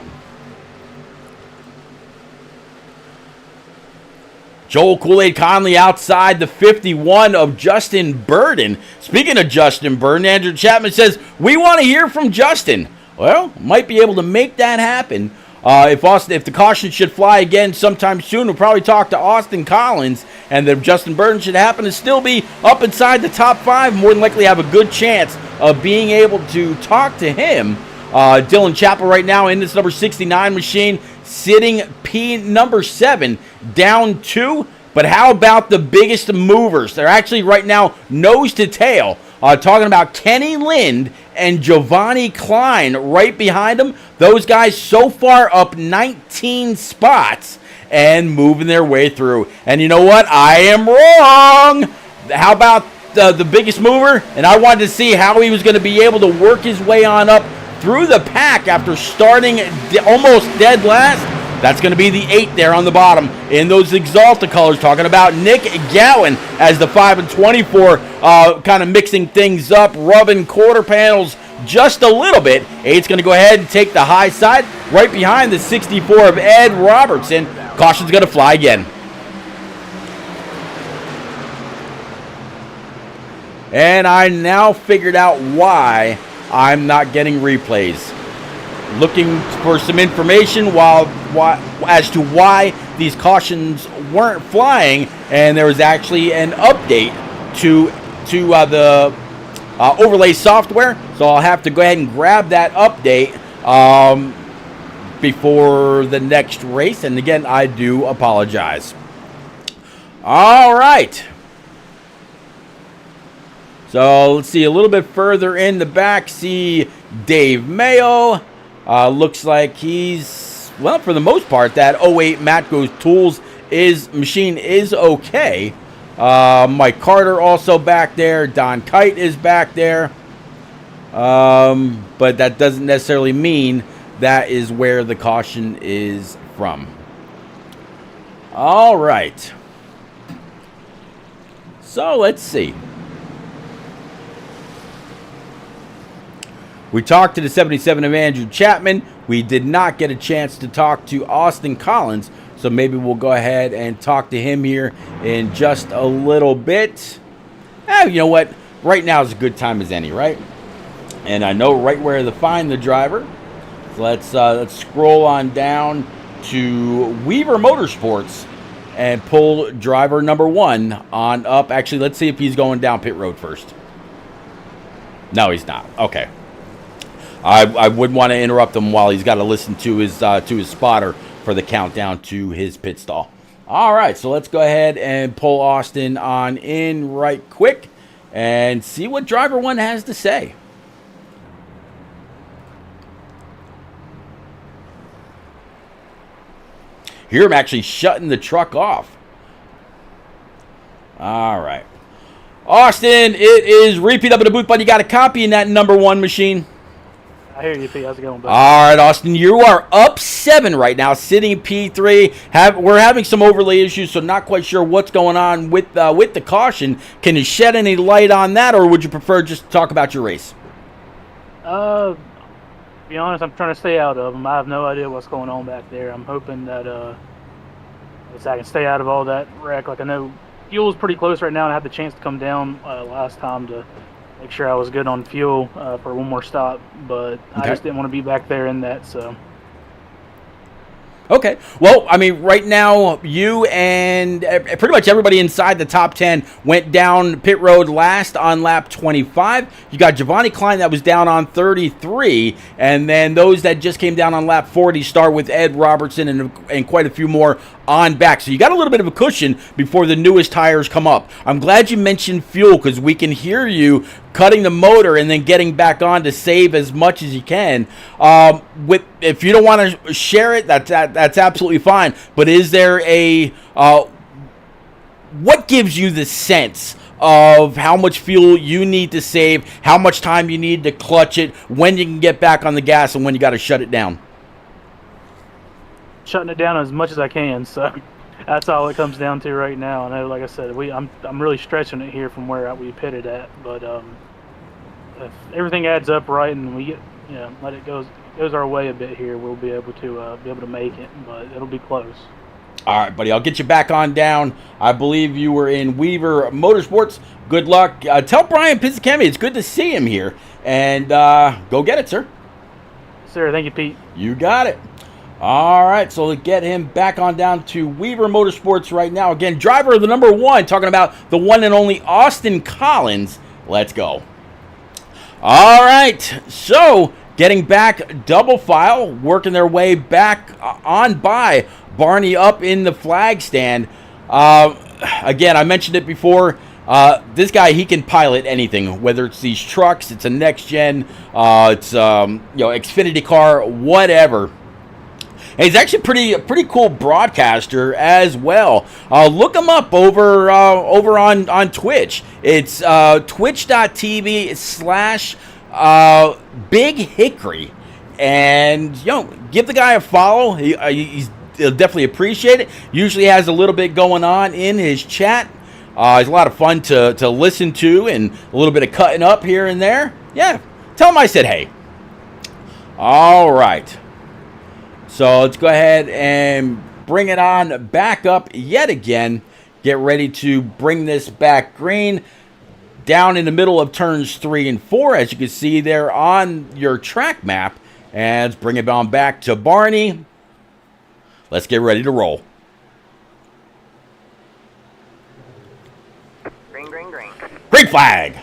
Joel Kool-Aid Conley outside the 51 of Justin Burden. Speaking of Justin Burden, Andrew Chapman says, we want to hear from Justin. Well, might be able to make that happen. If the caution should fly again sometime soon, we'll probably talk to Austin Collins, and if Justin Burden should happen to still be up inside the top 5, more than likely have a good chance of being able to talk to him. Dylan Chappell right now in this number 69 machine, sitting number 7, down 2. But how about the biggest movers? They're actually right now nose to tail. Talking about Kenny Lind and Giovanni Klein right behind them. Those guys so far up 19 spots and moving their way through. And you know what? I am wrong. How about the biggest mover? And I wanted to see how he was going to be able to work his way on up through the pack after starting almost dead last. That's going to be the 8 there on the bottom in those Exalta colors. Talking about Nick Gowan as the 5 and 24, kind of mixing things up, rubbing quarter panels just a little bit. 8's going to go ahead and take the high side right behind the 64 of Ed Robertson. Caution's going to fly again. And I now figured out why I'm not getting replays. Looking for some information as to why these cautions weren't flying, and there was actually an update to the overlay software. So I'll have to go ahead and grab that update before the next race. And again, I do apologize. All right. So let's see a little bit further in the back. See Dave Mayo. Looks like he's, well, for the most part, that 08 Matco Tools machine is okay. Mike Carter also back there. Don Kite is back there. But that doesn't necessarily mean that is where the caution is from. All right. So let's see. We talked to the 77 of Andrew Chapman. We did not get a chance to talk to Austin Collins, so maybe we'll go ahead and talk to him here in just a little bit. You know what? Right now is a good time as any, right? And I know right where to find the driver. So let's scroll on down to Weaver Motorsports and pull driver number 1 on up. Actually, let's see if he's going down pit road first. No, he's not. Okay. I wouldn't want to interrupt him while he's got to listen to his spotter for the countdown to his pit stall. All right, so let's go ahead and pull Austin on in right quick and see what driver 1 has to say. Hear him actually shutting the truck off. All right. Austin, it is repeat up in the booth, but you got a copy in that number 1 machine. I hear you, Pete. How's it going, buddy? All right, Austin, you are up 7 right now, sitting P3. We're having some overlay issues, so not quite sure what's going on with the caution. Can you shed any light on that, or would you prefer just to talk about your race? To be honest, I'm trying to stay out of them. I have no idea what's going on back there. I'm hoping that I can stay out of all that wreck. Like, I know fuel's pretty close right now, and I had the chance to come down last time to make sure I was good on fuel for one more stop, but Okay. I just didn't want to be back there in that, so. Okay. Well, I mean, right now, you and pretty much everybody inside the top 10 went down pit road last on lap 25. You got Giovanni Klein that was down on 33, and then those that just came down on lap 40 start with Ed Robertson and quite a few more on back. So you got a little bit of a cushion before the newest tires come up. I'm glad you mentioned fuel because we can hear you cutting the motor and then getting back on to save as much as you can. If you don't want to share it, that's absolutely fine. But is there what gives you the sense of how much fuel you need to save, how much time you need to clutch it, when you can get back on the gas, and when you got to shut it down? Shutting it down as much as I can, so that's all it comes down to right now. I know, like I said, I'm really stretching it here from where we pitted at, but if everything adds up right and we get let it goes our way a bit here, we'll be able to make it, but it'll be close. All right, buddy, I'll get you back on down. I believe you were in Weaver Motorsports. Good luck. Tell Brian Pizzacami it's good to see him here, and go get it, sir. Sir, thank you, Pete. You got it. All right, so let's get him back on down to Weaver Motorsports right now. Again, driver of the number 1, talking about the one and only Austin Collins. Let's go. All right, so getting back double file, working their way back on by Barney up in the flag stand. Again, I mentioned it before. This guy, he can pilot anything, whether it's these trucks, it's a next gen, it's Xfinity car, whatever. And he's actually a pretty cool broadcaster as well. Look him up over on Twitch. It's twitch.tv/Big Hickory. And, give the guy a follow. He'll definitely appreciate it. Usually has a little bit going on in his chat. He's a lot of fun to listen to and a little bit of cutting up here and there. Yeah, tell him I said hey. All right. So let's go ahead and bring it on back up yet again. Get ready to bring this back green. Down in the middle of turns 3 and 4, as you can see there on your track map. And let's bring it on back to Barney. Let's get ready to roll. Green, green, green. Green flag.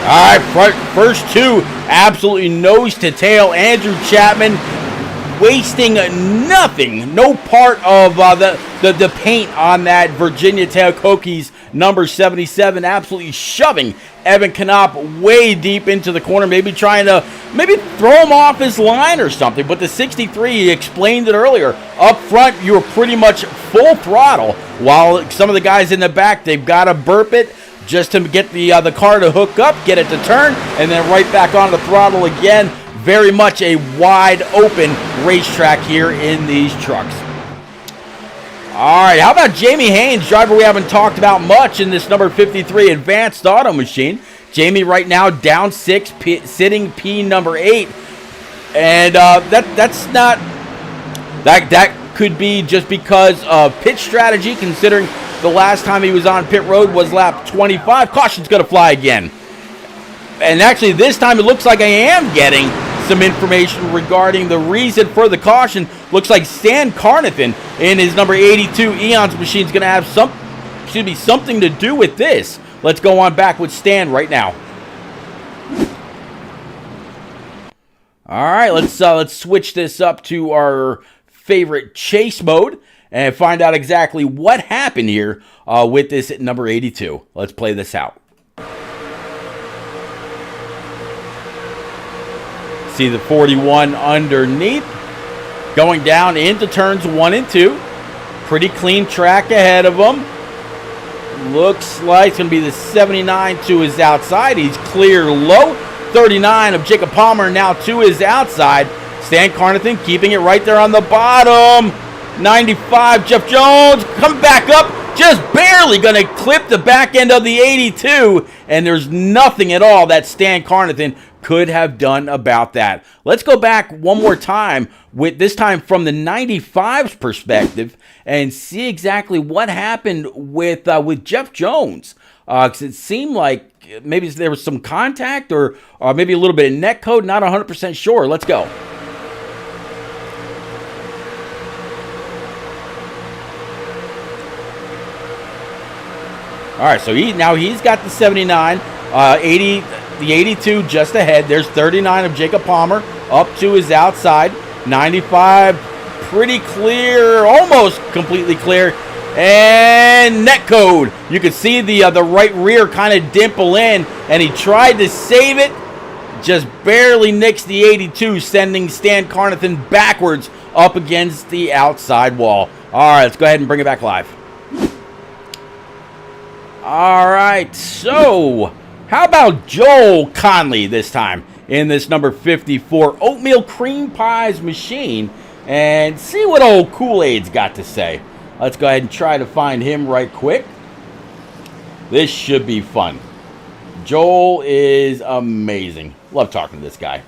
All right, first 2, absolutely nose to tail. Andrew Chapman wasting nothing, no part of the paint on that Virginia Tech Hokies number 77, absolutely shoving Evan Knopp way deep into the corner, maybe trying to throw him off his line or something. But the 63, he explained it earlier, up front you were pretty much full throttle, while some of the guys in the back, they've got to burp it just to get the car to hook up, get it to turn, and then right back on the throttle again. Very much a wide open racetrack here in these trucks. All right, how about Jamie Haynes, driver we haven't talked about much in this number 53 Advanced Auto Machine. Jamie right now down 6, sitting P number 8. And that's not... That could be just because of pit strategy, considering the last time he was on pit road was lap 25. Caution's going to fly again. And actually, this time it looks like I am getting some information regarding the reason for the caution. Looks like Stan Carnathan in his number 82 Eons machine is going to have something to do with this. Let's go on back with Stan right now. All right, let's switch this up to our favorite chase mode and find out exactly what happened here with this at number 82. Let's play this out. See the 41 underneath, going down into turns 1 and 2. Pretty clean track ahead of him. Looks like it's going to be the 79 to his outside. He's clear low. 39 of Jacob Palmer now to his outside. Stan Carnathan keeping it right there on the bottom. 95, Jeff Jones, come back up. Just barely going to clip the back end of the 82. And there's nothing at all that Stan Carnathan could have done about that. Let's go back one more time, with this time from the 95's perspective, and see exactly what happened with Jeff Jones. 'Cause it seemed like maybe there was some contact or maybe a little bit of net code. Not 100% sure. Let's go. All right, so he's got the 79, 80, the 82 just ahead. There's 39 of Jacob Palmer up to his outside. 95 pretty clear, almost completely clear. And net code. You could see the right rear kind of dimple in, and he tried to save it. Just barely nicks the 82, sending Stan Carnathan backwards up against the outside wall. All right, let's go ahead and bring it back live. All right, so how about Joel Conley this time in this number 54 Oatmeal Cream Pies machine, and see what old Kool-Aid's got to say. Let's go ahead and try to find him right quick. This should be fun. Joel is amazing. Love talking to this guy.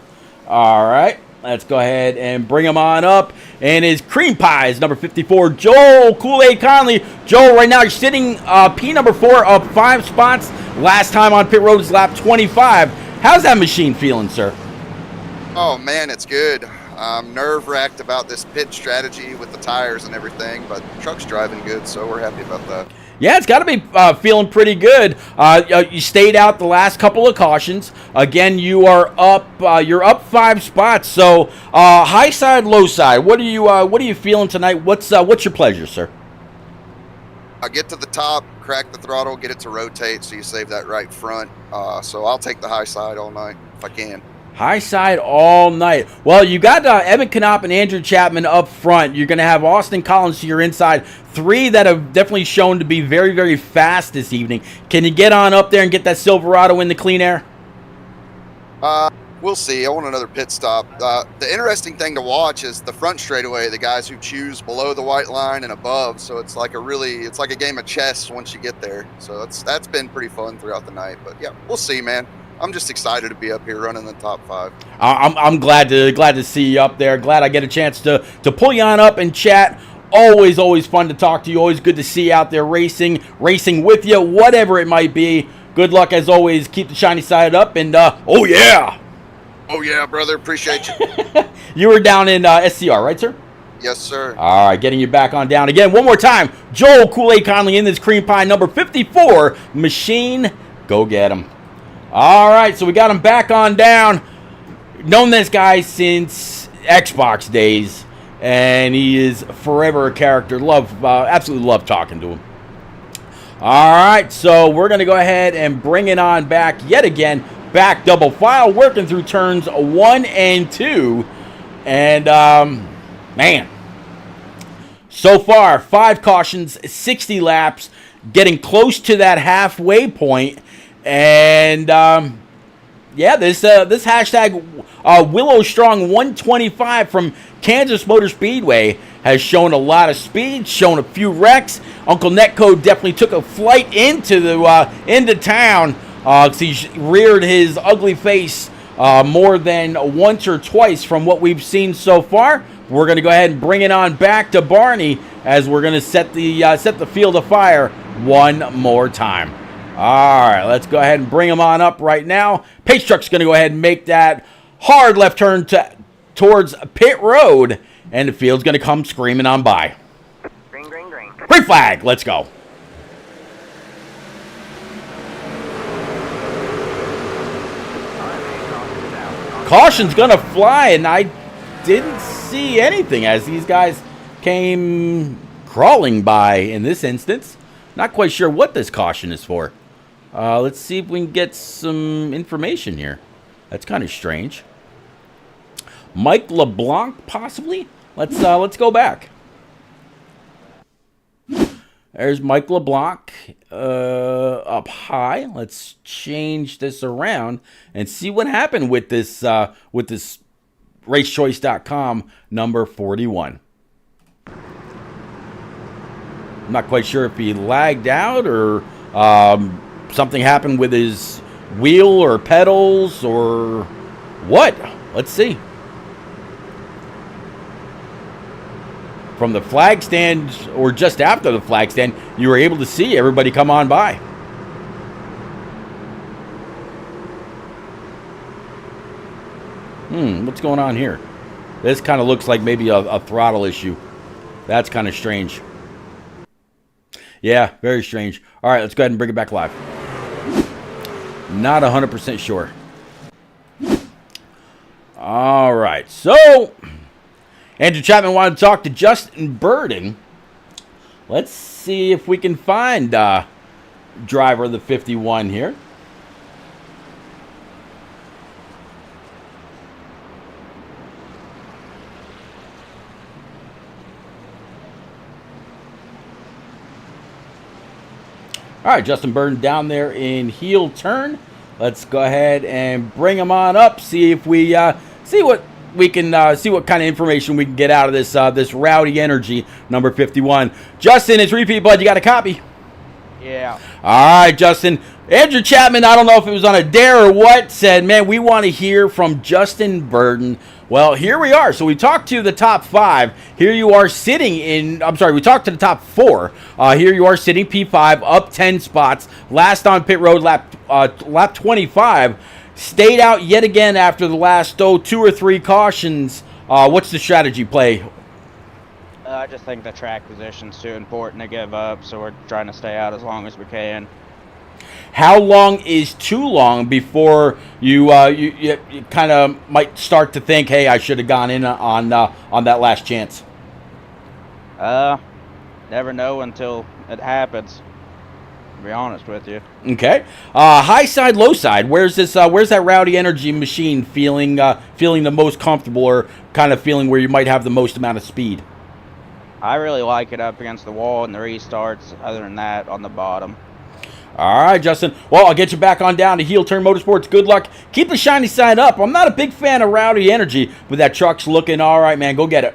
All right, let's go ahead and bring him on up. And his cream pies, number 54, Joel Kool-Aid Conley. Joel, right now you're sitting P number 4 up 5 spots. Last time on pit road was lap 25. How's that machine feeling, sir? Oh man, it's good. I'm nerve-wracked about this pit strategy with the tires and everything, but the truck's driving good, so we're happy about that. Yeah, it's got to be feeling pretty good. You stayed out the last couple of cautions. Again, you are up. You're up 5 spots. So high side, low side. What are you feeling tonight? What's your pleasure, sir? I get to the top, crack the throttle, get it to rotate, so you save that right front. So I'll take the high side all night if I can. High side all night. Well, you got Evan Knopp and Andrew Chapman up front. You're going to have Austin Collins to your inside. 3 that have definitely shown to be very, very fast this evening. Can you get on up there and get that Silverado in the clean air? We'll see. I want another pit stop. The interesting thing to watch is the front straightaway, the guys who choose below the white line and above. So it's like a game of chess once you get there. So that's been pretty fun throughout the night. But yeah, we'll see, man. I'm just excited to be up here running the top 5. I'm glad to see you up there. Glad I get a chance to pull you on up and chat. Always fun to talk to you. Always good to see you out there racing with you, whatever it might be. Good luck as always. Keep the shiny side up, and oh yeah, brother, appreciate you. You were down in SCR, right, sir? Yes, sir. All right, getting you back on down again. One more time, Joel Kool-Aid Conley in this cream pie number 54 machine. Go get him. All right, so we got him back on down. Known this guy since Xbox days, and he is forever a character. Absolutely love talking to him. All right, so we're going to go ahead and bring it on back yet again. Back double file, working through turns 1 and 2. And, man, so far, 5 cautions, 60 laps, getting close to that halfway point. And Yeah, this hashtag Willow Strong 125 from Kansas Motor Speedway has shown a lot of speed, shown a few wrecks. Uncle Netco definitely took a flight into town. He reared his ugly face more than once or twice from what we've seen so far. We're going to go ahead and bring it on back to Barney as we're going to set the field afire one more time. All right, let's go ahead and bring him on up right now. Pace truck's going to go ahead and make that hard left turn towards pit road, and the field's going to come screaming on by. Green, green, green. Green flag, let's go. Caution's going to fly, and I didn't see anything as these guys came crawling by in this instance. Not quite sure what this caution is for. Let's see if we can get some information here. That's kind of strange. Mike LeBlanc, possibly? Let's go back. There's Mike LeBlanc up high. Let's change this around and see what happened with this racechoice.com number 41. I'm not quite sure if he lagged out or something happened with his wheel or pedals or what. Let's see. From the flag stand or just after the flag stand, you were able to see everybody come on by. What's going on here? This kind of looks like maybe a throttle issue. That's kind of strange. Yeah, very strange. All right, let's go ahead and bring it back live. Not 100% sure. All right, so Andrew Chapman wanted to talk to Justin Burden. Let's see if we can find driver of the 51 here. All right, Justin Burden down there in heel turn. Let's go ahead and bring him on up. See if we see what kind of information we can get out of this Rowdy Energy number 51. Justin, it's repeat, bud. You got a copy? Yeah. All right, Justin. Andrew Chapman, I don't know if it was on a dare or what, said, man, we want to hear from Justin Burden. Well, here we are. So we talked to the top 5. Here you are sitting we talked to the top 4. Here you are sitting P5, up 10 spots. Last on pit road, lap 25. Stayed out yet again after the last 2 or 3 cautions. What's the strategy play? I just think the track position's too important to give up, so we're trying to stay out as long as we can. How long is too long before you kind of might start to think, hey, I should have gone in on that last chance? Never know until it happens, to be honest with you. Okay. High side, low side. Where's that Rowdy Energy machine feeling the most comfortable, or kind of feeling where you might have the most amount of speed? I really like it up against the wall and the restarts. Other than that, on the bottom. All right, Justin. Well, I'll get you back on down to Heel Turn Motorsports. Good luck. Keep the shiny side up. I'm not a big fan of Rowdy Energy, but that truck's looking all right, man. Go get it.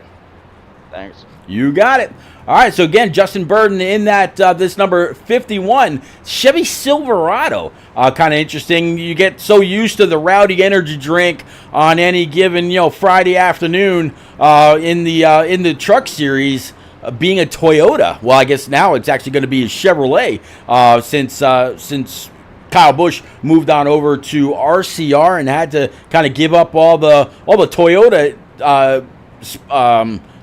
Thanks. You got it. All right, so again, Justin Burden in that this number 51 Chevy Silverado. Kind of interesting. You get so used to the Rowdy Energy drink on any given Friday afternoon in the truck series. Being a Toyota. Well, I guess now it's actually going to be a Chevrolet since Kyle Busch moved on over to RCR and had to kind of give up all the Toyota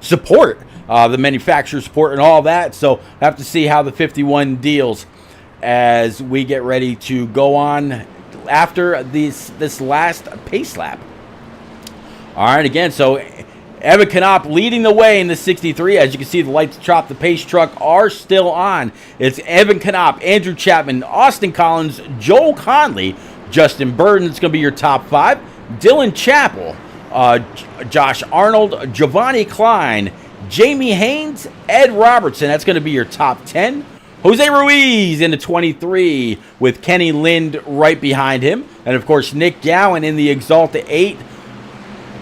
support, the manufacturer support and all that. So I have to see how the 51 deals as we get ready to go on after this last pace lap. All right, again, so Evan Knopp leading the way in the 63. As you can see, the lights drop. The pace truck are still on. It's Evan Knopp, Andrew Chapman, Austin Collins, Joel Conley, Justin Burden. It's going to be your top 5. Dylan Chappell, Josh Arnold, Giovanni Klein, Jamie Haynes, Ed Robertson. That's going to be your top 10. Jose Ruiz into 23 with Kenny Lind right behind him. And, of course, Nick Gowan in the Exalta 8.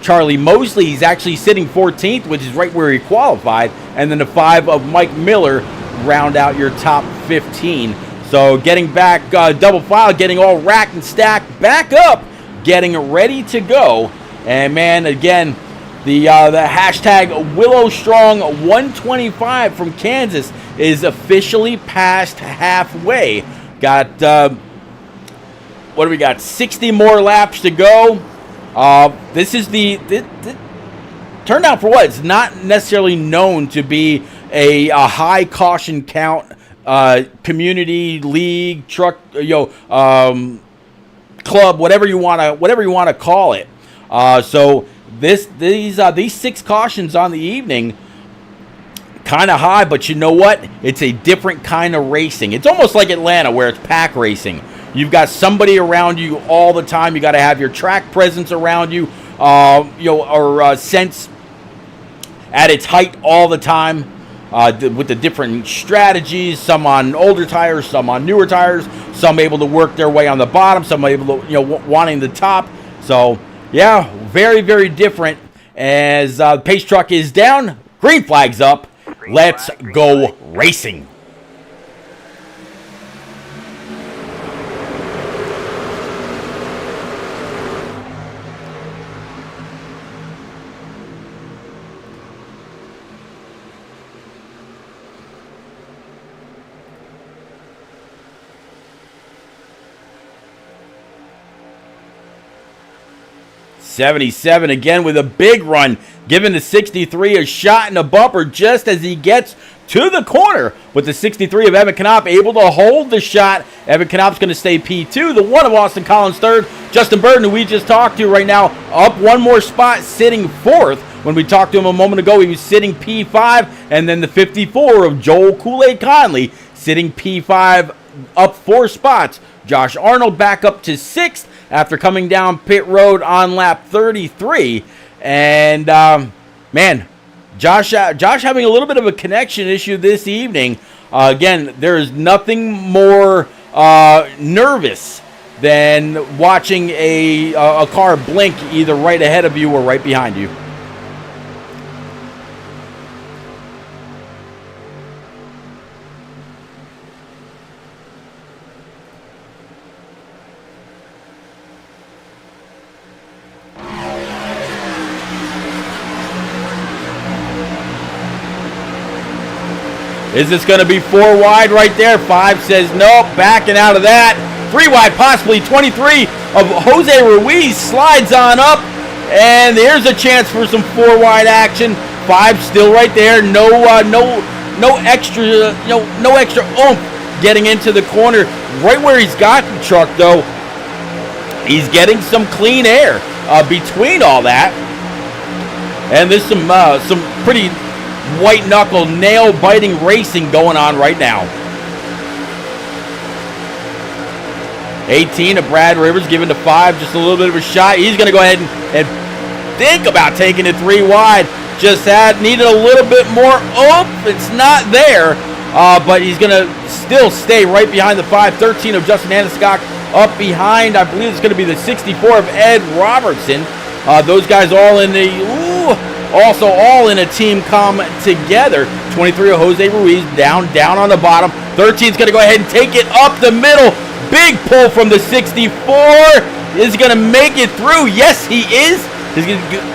Charlie Mosley, he's actually sitting 14th, which is right where he qualified. And then the 5 of Mike Miller round out your top 15. So getting back double file, getting all racked and stacked back up, getting ready to go. And, man, again, the hashtag Willow Strong 125 from Kansas is officially past halfway. Got, what do we got? 60 more laps to go. This is the turnout for what? It's not necessarily known to be a high caution count community league truck club, whatever you want to call it. So these 6 cautions on the evening, kind of high, but you know what? It's a different kind of racing. It's almost like Atlanta, where it's pack racing. You've got somebody around you all the time. You got to have your track presence around you, or sense at its height all the time, with the different strategies. Some on older tires, some on newer tires. Some able to work their way on the bottom. Some able to, wanting the top. So yeah, very, very different. As the pace truck is down, green flag's up. Let's go racing. '77 again with a big run, giving the 63 a shot in the bumper just as he gets to the corner. With the 63 of Evan Knopp able to hold the shot. Evan Knopp's going to stay P2. The 1 of Austin Collins third. Justin Burden, who we just talked to right now, up 1 more spot, sitting 4th. When we talked to him a moment ago, he was sitting P5. And then the 54 of Joel Kool-Aid Conley sitting P5, up 4 spots. Josh Arnold back up to 6th. After coming down pit road on lap 33. And, man, Josh having a little bit of a connection issue this evening. Again, there is nothing more nervous than watching a car blink either right ahead of you or right behind you. Is this going to be 4 wide right there? 5 says nope, backing out of that. 3 wide, possibly 23 of Jose Ruiz slides on up, and there's a chance for some 4 wide action. 5 still right there. No extra oomph getting into the corner. Right where he's got the truck though, he's getting some clean air between all that, and there's some pretty white knuckle, nail biting racing going on right now. 18 of Brad Rivers given to 5, just a little bit of a shot. He's going to go ahead and think about taking it 3 wide. Just needed a little bit more oomph. It's not there, but he's going to still stay right behind the 5. 13 of Justin Aniscock up behind. I believe it's going to be the 64 of Ed Robertson. Those guys all in the also all in a team come together. 23 of Jose Ruiz down on the bottom. 13 is going to go ahead and take it up the middle. Big pull from the 64. Is he going to make it through? Yes, he is. He's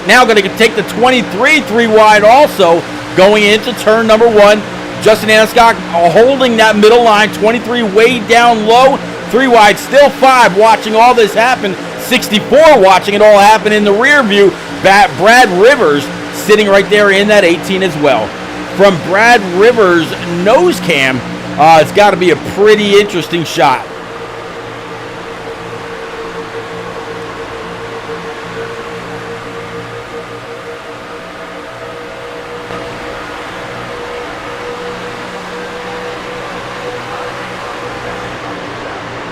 now going to take the 23 3 wide also going into turn number 1. Justin Aniscock holding that middle line. 23 way down low. 3 wide, still 5 watching all this happen. 64 watching it all happen in the rear view. Brad Rivers sitting right there in that 18 as well. From Brad Rivers' nose cam, it's got to be a pretty interesting shot.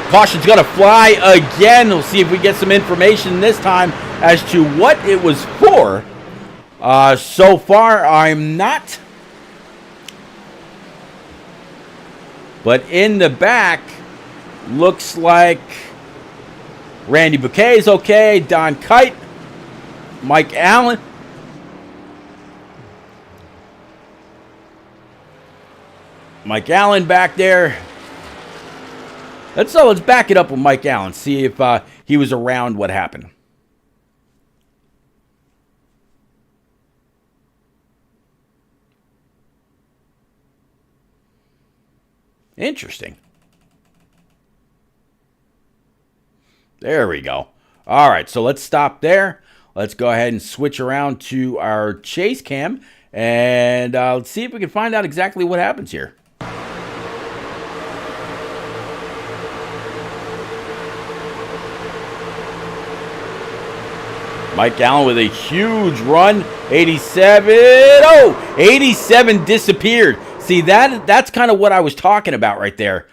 Caution's going to fly again. We'll see if we get some information this time as to what it was for. So far, I'm not But in the back, looks like Randy Bouquet is okay. Don Kite, Mike Allen. Mike Allen back there. Let's back it up with Mike Allen. See if he was around what happened. Interesting. There we go. All right, so let's stop there. Let's go ahead and switch around to our chase cam, and let's see if we can find out exactly what happens here. Mike Allen with a huge run. 87. Oh, 87 disappeared. See, that's kind of what I was talking about right there.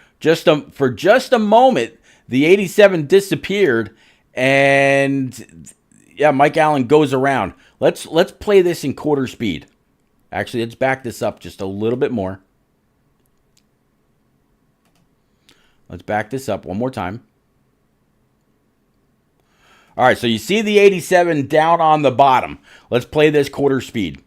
For just a moment, the 87 disappeared, and yeah, Mike Allen goes around. Let's play this in quarter speed. Actually, let's back this up just a little bit more. Let's back this up one more time. All right, so you see the 87 down on the bottom. Let's play this quarter speed.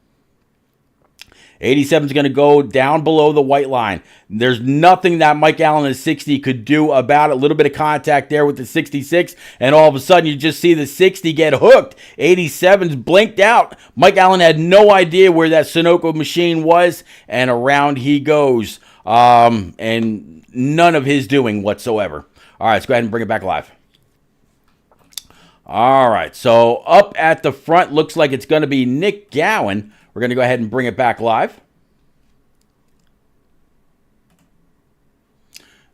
87 is going to go down below the white line. There's nothing that Mike Allen at 60 could do about it. A little bit of contact there with the 66, and all of a sudden you just see the 60 get hooked. 87's blinked out. Mike Allen had no idea where that Sunoco machine was, and around he goes. And none of his doing whatsoever. All right, let's go ahead and bring it back live. All right, so up at the front, looks like it's going to be Nick Gowan. We're going to go ahead and bring it back live.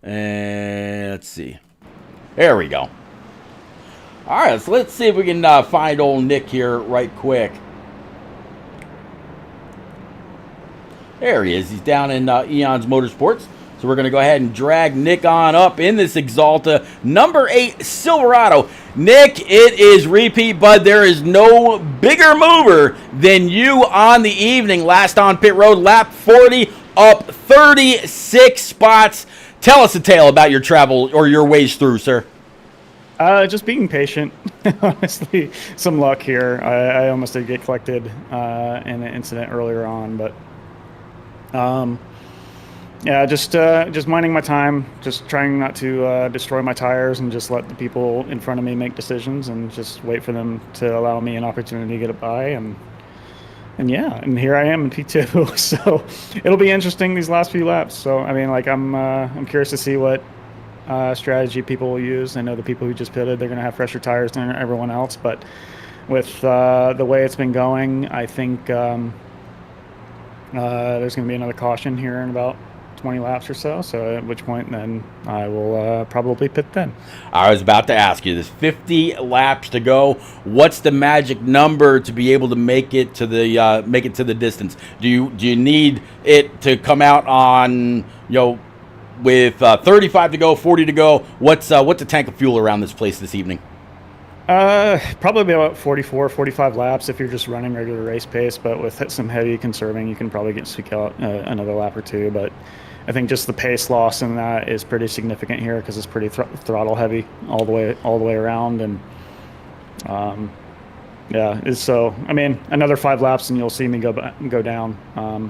And let's see. There we go. All right, so let's see if we can find old Nick here right quick. There he is. He's down in Eons Motorsports. So we're going to go ahead and drag Nick on up in this Exalta number 8 Silverado. Nick, it is repeat, bud. There is no bigger mover than you on the evening. Last on pit road, lap 40, up 36 spots. Tell us a tale about your travel or your ways through, sir. Just being patient. Honestly, some luck here. I almost did get collected in an incident earlier on, but yeah, just minding my time, just trying not to destroy my tires and just let the people in front of me make decisions and just wait for them to allow me an opportunity to get it by. And yeah, and here I am in P2. So it'll be interesting these last few laps. So I mean, like I'm curious to see what strategy people will use. I know the people who just pitted, they're going to have fresher tires than everyone else, but with the way it's been going, I think there's going to be another caution here in about 20 laps or so, at which point then I will probably pit then. I was about to ask you, there's 50 laps to go. What's the magic number to be able to make it to the distance? Do you need it to come out on, with 35 to go, 40 to go? What's a tank of fuel around this place this evening? Probably about 44, 45 laps if you're just running regular race pace, but with some heavy conserving, you can probably squeak out another lap or two. But I think just the pace loss in that is pretty significant here because it's pretty throttle heavy all the way around. And yeah, so I mean, another 5 laps and you'll see me go down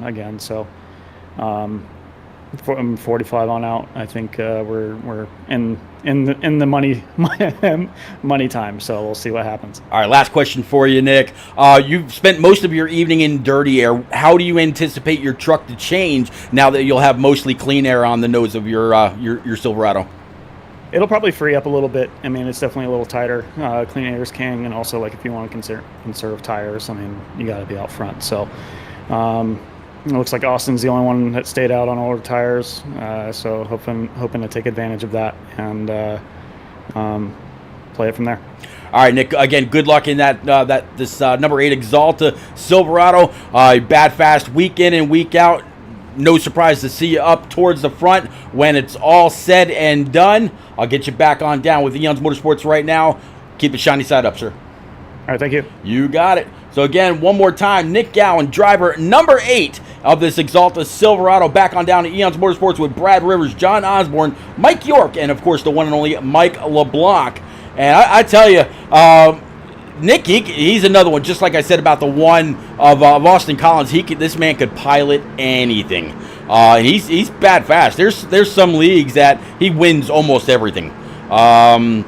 again. So from 45 on out, I think we're in the money time. So we'll see what happens. All right, last question for you, Nick. You've spent most of your evening in dirty air. How do you anticipate your truck to change now that you'll have mostly clean air on the nose of your Silverado? It'll probably free up a little bit. I mean, it's definitely a little tighter. Clean air is king, and also like if you want to conserve tires, I mean, you got to be out front. So. It looks like Austin's the only one that stayed out on older tires, so hoping to take advantage of that and play it from there. All right, Nick. Again, good luck in this number 8 Exalta Silverado. Bad fast week in and week out. No surprise to see you up towards the front when it's all said and done. I'll get you back on down with Eons Motorsports right now. Keep it shiny side up, sir. All right, thank you. You got it. So again, one more time, Nick Gowan, driver number 8 of this Exalta Silverado. Back on down to Eons Motorsports with Brad Rivers, John Osborne, Mike York, and of course the one and only Mike LeBlanc. And I tell you, Nick, he's another one. Just like I said about the one of Austin Collins, this man could pilot anything. And he's bad fast. There's some leagues that he wins almost everything. And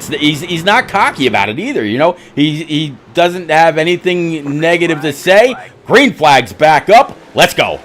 he's not cocky about it either. You know, he doesn't have anything negative to say. Green flag's back up. Let's go.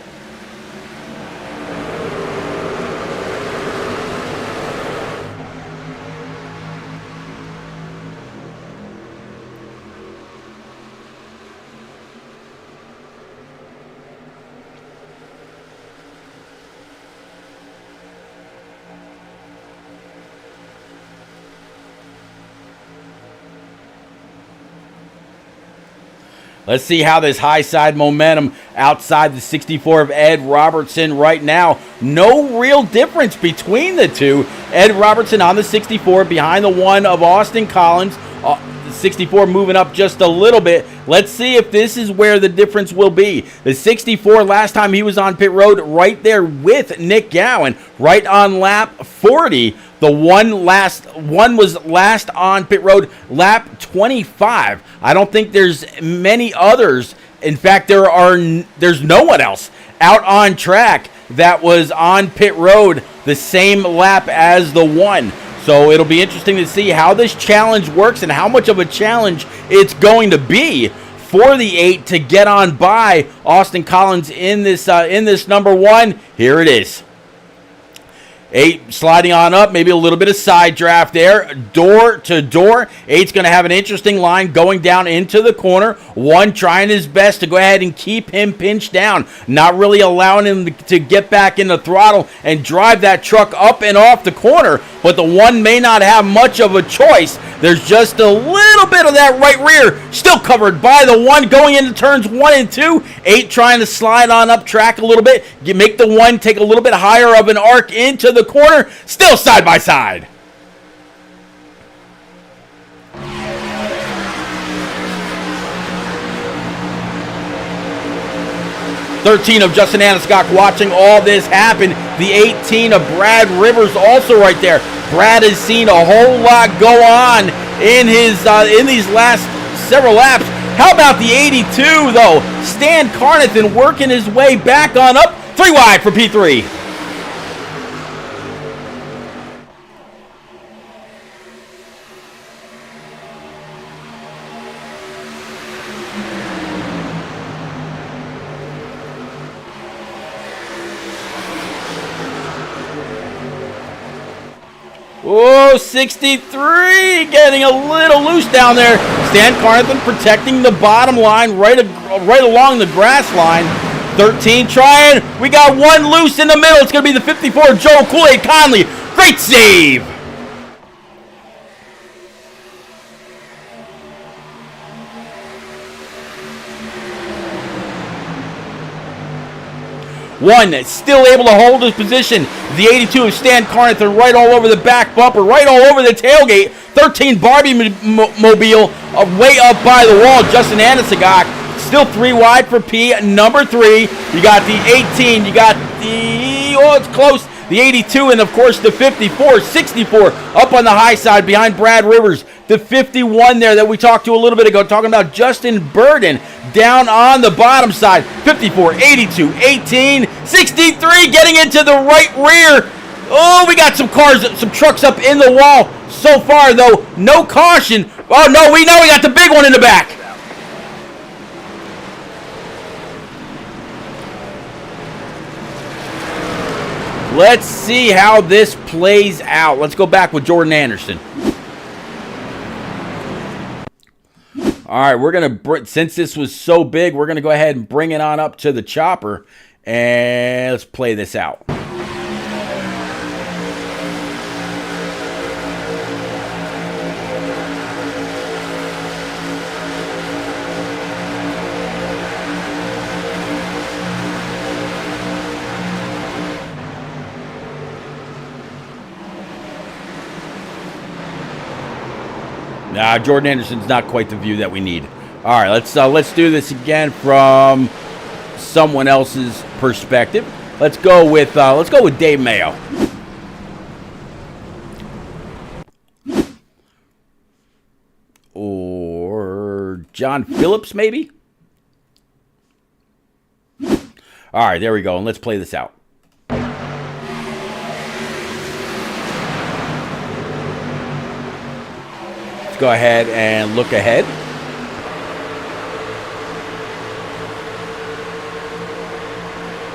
Let's see how this high side momentum outside the 64 of Ed Robertson right now. No real difference between the two. Ed Robertson on the 64 behind the one of Austin Collins. The 64 moving up just a little bit. Let's see if this is where the difference will be. The 64 last time he was on pit road right there with Nick Gowan right on lap 40. The one was last on pit road lap 25. I don't think there's many others. In fact, there's no one else out on track that was on pit road the same lap as the one. So it'll be interesting to see how this challenge works and how much of a challenge it's going to be for the 8 to get on by Austin Collins in this number 1. Here it is. 8 sliding on up, maybe a little bit of side draft there, door to door. 8's going to have an interesting line going down into the corner. 1 trying his best to go ahead and keep him pinched down, not really allowing him to get back in the throttle and drive that truck up and off the corner, but the 1 may not have much of a choice. There's just a little bit of that right rear still covered by the 1 going into turns 1 and 2. 8 trying to slide on up track a little bit, make the 1 take a little bit higher of an arc into the corner, still side by side. #13 of Justin Aniscock watching all this happen. The 18 of Brad Rivers also right there. Brad has seen a whole lot go on in these last several laps. How about the 82 though? Stan Carnathan working his way back on up. 3 wide for P3. Oh, 63 getting a little loose down there. Stan Carnathan protecting the bottom line right along the grass line. 13 trying. We got 1 loose in the middle. It's going to be the 54 Joel Kool-Aid Conley. Great save. One still able to hold his position. The 82 of Stan Carnathan right all over the back bumper, right all over the tailgate. 13 Barbie Mobile way up by the wall. Justin Anisagak still 3 wide for P. Number 3. You got the 18. You got the, it's close. The 82 and of course the 54. 64 up on the high side behind Brad Rivers. The 51 there that we talked to a little bit ago, talking about Justin Burden down on the bottom side. 54, 82, 18, 63 getting into the right rear. Oh, we got some cars, some trucks up in the wall. So far though, no caution. Oh no, we got the big one in the back. Let's see how this plays out. Let's go back with Jordan Anderson. All right, we're going to, since this was so big, we're going to go ahead and bring it on up to the chopper, and let's play this out. Nah, Jordan Anderson's not quite the view that we need. All right, let's do this again from someone else's perspective. Let's go with Dave Mayo. Or John Phillips, maybe? All right, there we go, and let's play this out. Let's go ahead and look ahead.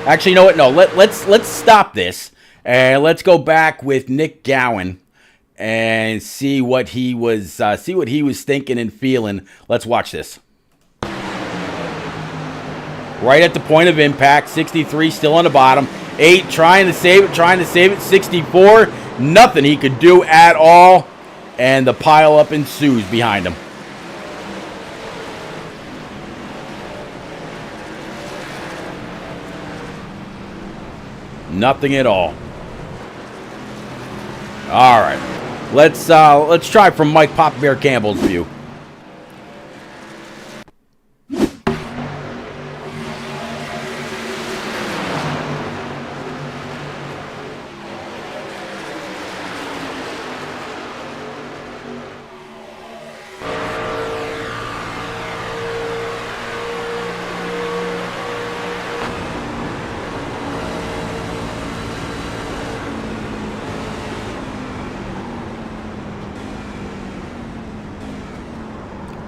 Actually, you know what? No, let's stop this, and let's go back with Nick Gowan and see what he was thinking and feeling. Let's watch this. Right at the point of impact, 63 still on the bottom. 8 trying to save it, 64. Nothing he could do at all, and the pile-up ensues behind him. Nothing at all. All right. Let's try from Mike Pop Bear Campbell's view.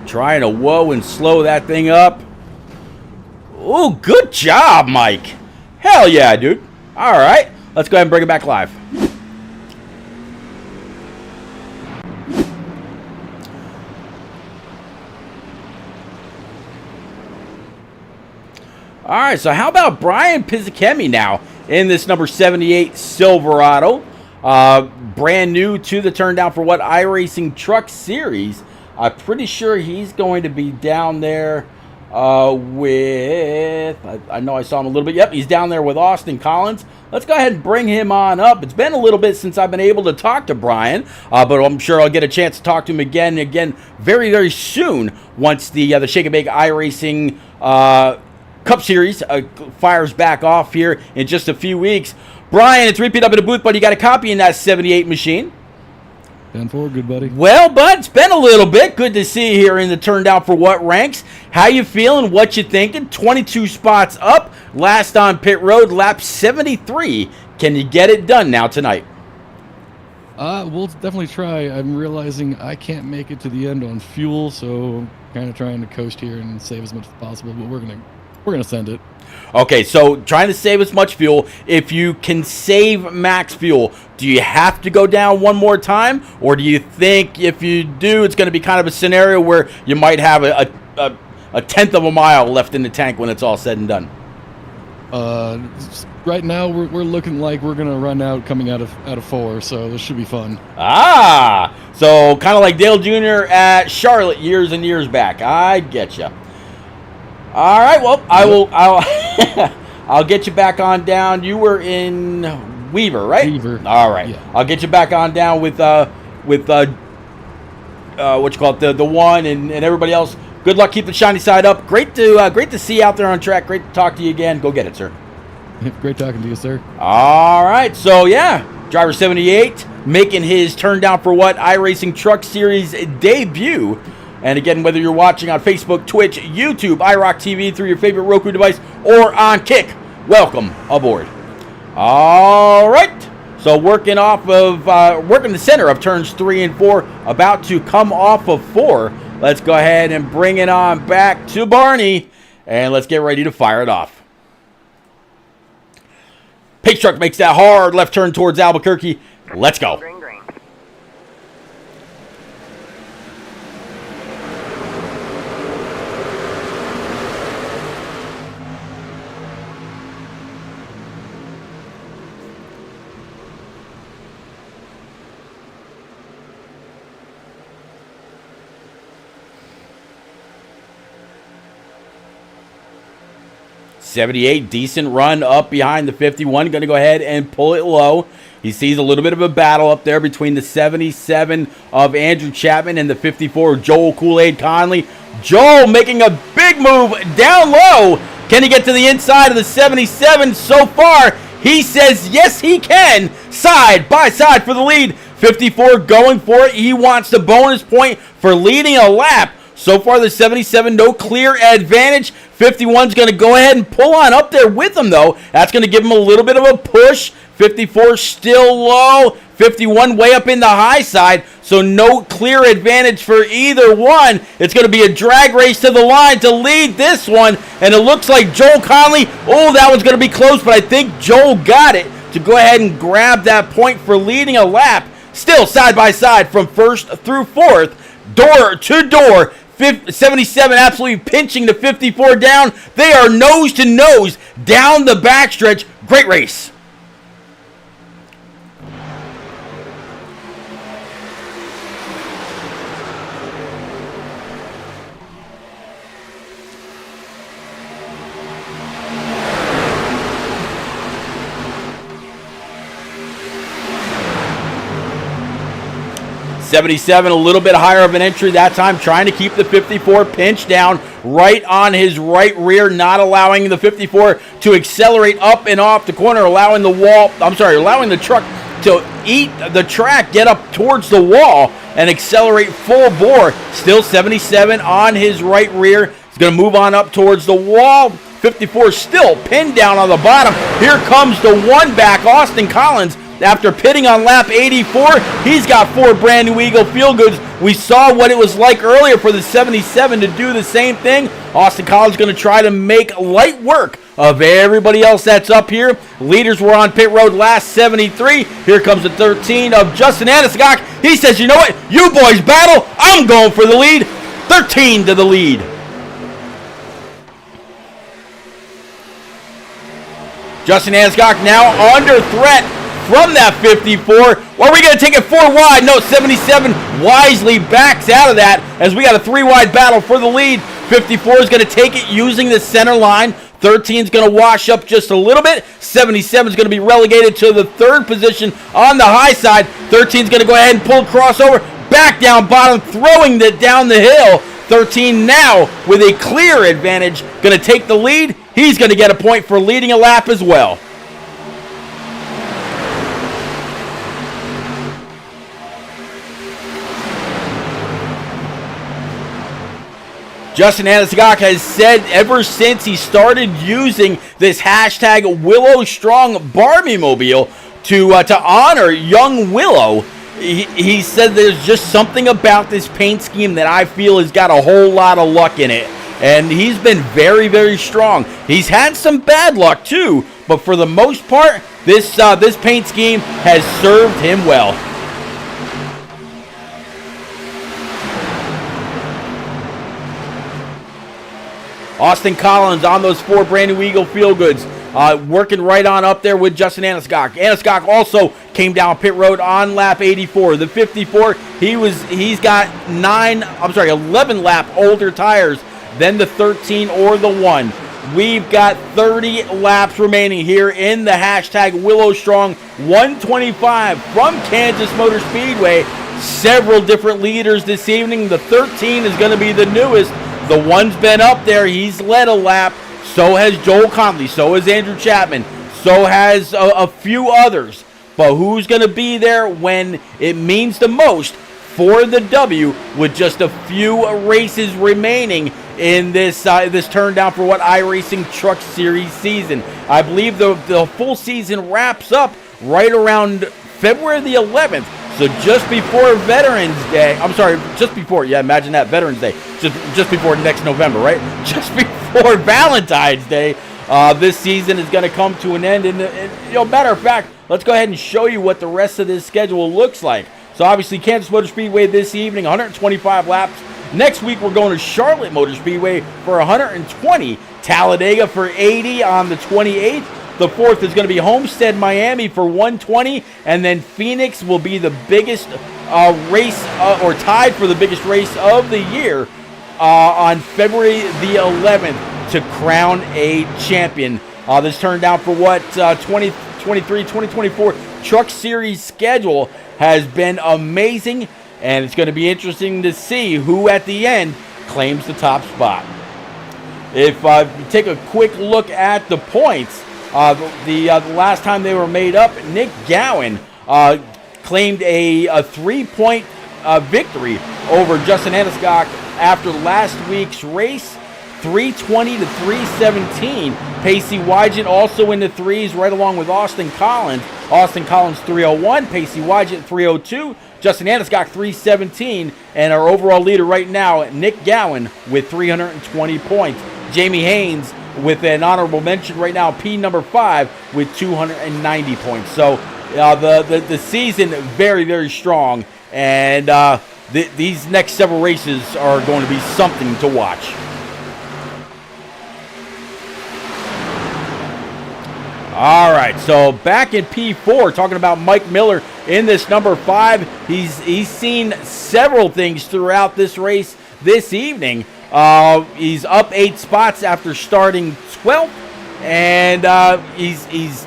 Trying to whoa and slow that thing up. Oh, good job, Mike. Hell yeah, dude. All right, let's go ahead and bring it back live. All right, so how about Brian Pizzichemi now in this number 78 Silverado? Brand new to the Turn Down for What iRacing Truck Series. I'm pretty sure he's going to be down there with... I know I saw him a little bit. Yep, he's down there with Austin Collins. Let's go ahead and bring him on up. It's been a little bit since I've been able to talk to Brian, but I'm sure I'll get a chance to talk to him again very, very soon once the Shake and Bake iRacing Cup Series fires back off here in just a few weeks. Brian, it's Repeat up in the booth, but you got a copy in that 78 machine. 10-4, good buddy. Well, bud, it's been a little bit. Good to see you here in the Turn Down for What ranks. How you feeling? What you thinking? 22 spots up. Last on pit road, lap 73. Can you get it done now tonight? We'll definitely try. I'm realizing I can't make it to the end on fuel, so kind of trying to coast here and save as much as possible. But we're gonna send it. Okay, so trying to save as much fuel. If you can save max fuel, do you have to go down one more time? Or do you think if you do, it's going to be kind of a scenario where you might have a tenth of a mile left in the tank when it's all said and done? Right now, we're looking like we're going to run out coming out of 4, so this should be fun. Ah, so kind of like Dale Jr. at Charlotte years and years back. I get you. All right, well, I'll get you back on down. You were in Weaver, right? Weaver. All right. Yeah. I'll get you back on down with what you call it, the one and everybody else. Good luck. Keep the shiny side up. Great to see you out there on track. Great to talk to you again. Go get it, sir. Great talking to you, sir. All right. So yeah, driver 78 making his Turn Down for What iRacing Truck Series debut. And again, whether you're watching on Facebook, Twitch, YouTube, IROC TV through your favorite Roku device, or on Kick, welcome aboard. All right. So working the center of turns 3 and 4, about to come off of 4. Let's go ahead and bring it on back to Barney, and let's get ready to fire it off. Pace truck makes that hard left turn towards Albuquerque. Let's go. Green, green. 78, decent run up behind the 51. Going to go ahead and pull it low. He sees a little bit of a battle up there between the 77 of Andrew Chapman and the 54 of Joel Kool-Aid Conley. Joel making a big move down low Can he get to the inside of the 77? So far, he says yes, he can. Side by side for the lead. 54 going for it. He wants the bonus point for leading a lap. So far, the 77, no clear advantage. 51's going to go ahead and pull on up there with him, though. That's going to give him a little bit of a push. 54 still low. 51 way up in the high side, so no clear advantage for either one. It's going to be a drag race to the line to lead this one, and it looks like Joel Conley, oh, that one's going to be close, but I think Joel got it to go ahead and grab that point for leading a lap. Still side by side from first through fourth, door to door. 77 absolutely pinching the 54 down. They are nose to nose down the backstretch. Great race. '77 a little bit higher of an entry that time, trying to keep the 54 pinch down right on his right rear, not allowing the 54 to accelerate up and off the corner, allowing the truck to eat the track, get up towards the wall, and accelerate full bore. Still 77 on his right rear. He's going to move on up towards the wall. 54 still pinned down on the bottom. Here comes the one back, Austin Collins. After pitting on lap 84, he's got 4 brand new Eagle Feel-Goods. We saw what it was like earlier for the 77 to do the same thing. Austin Collins going to try to make light work of everybody else that's up here. Leaders were on pit road last 73. Here comes the 13 of Justin Anisgok. He says, you know what? You boys battle. I'm going for the lead. 13 to the lead. Justin Anisgok now under threat from that 54. Are we going to take it 4 wide? No, 77 wisely backs out of that as we got a 3 wide battle for the lead. 54 is going to take it using the center line. 13 is going to wash up just a little bit. 77 is going to be relegated to the 3rd position on the high side. 13 is going to go ahead and pull crossover back down bottom, throwing it down the hill. 13 now with a clear advantage, going to take the lead. He's going to get a point for leading a lap as well. Justin Anisgok has said ever since he started using this hashtag Willow Strong Barbie Mobile to honor young Willow, he said there's just something about this paint scheme that I feel has got a whole lot of luck in it. And he's been very, very strong. He's had some bad luck too, but for the most part, this paint scheme has served him well. Austin Collins on those 4 brand new Eagle Feel-Goods, working right on up there with Justin Anisgok. Anisgok also came down pit road on lap 84. The 54, he's got 11 lap older tires than the 13 or the 1. We've got 30 laps remaining here in the hashtag Willow Strong 125 from Kansas Motor Speedway. Several different leaders this evening. The 13 is going to be the newest. The 1's been up there. He's led a lap. So has Joel Conley. So has Andrew Chapman. So has a few others. But who's going to be there when it means the most for the W with just a few races remaining in this turn down for what iRacing Truck Series season? I believe the full season wraps up right around February the 11th. So just before Veterans Day, imagine that, Veterans Day, just before next November, right? Just before Valentine's Day, this season is going to come to an end. And matter of fact, let's go ahead and show you what the rest of this schedule looks like. So obviously, Kansas Motor Speedway this evening, 125 laps. Next week, we're going to Charlotte Motor Speedway for 120, Talladega for 80 on the 28th. The 4th is going to be Homestead, Miami for 120, and then Phoenix will be the biggest race, or tied for the biggest race of the year on February the 11th to crown a champion. This turned down for what 2023-2024 Truck Series schedule has been amazing, and it's going to be interesting to see who at the end claims the top spot. if you take a quick look at the points, the last time they were made up, Nick Gowan claimed a 3-point victory over Justin Aniscock after last week's race, 320 to 317. Pacey Wygant also in the threes, right along with Austin Collins. Austin Collins 301, Pacey Wygant 302, Justin Aniscock 317, and our overall leader right now, Nick Gowan, with 320 points. Jamie Haynes with an honorable mention right now, P number 5 with 290 points. So the season very, very strong, and these next several races are going to be something to watch. All right, so back in P4, talking about Mike Miller in this number 5. He's seen several things throughout this race this evening. He's up 8 spots after starting 12th, and he's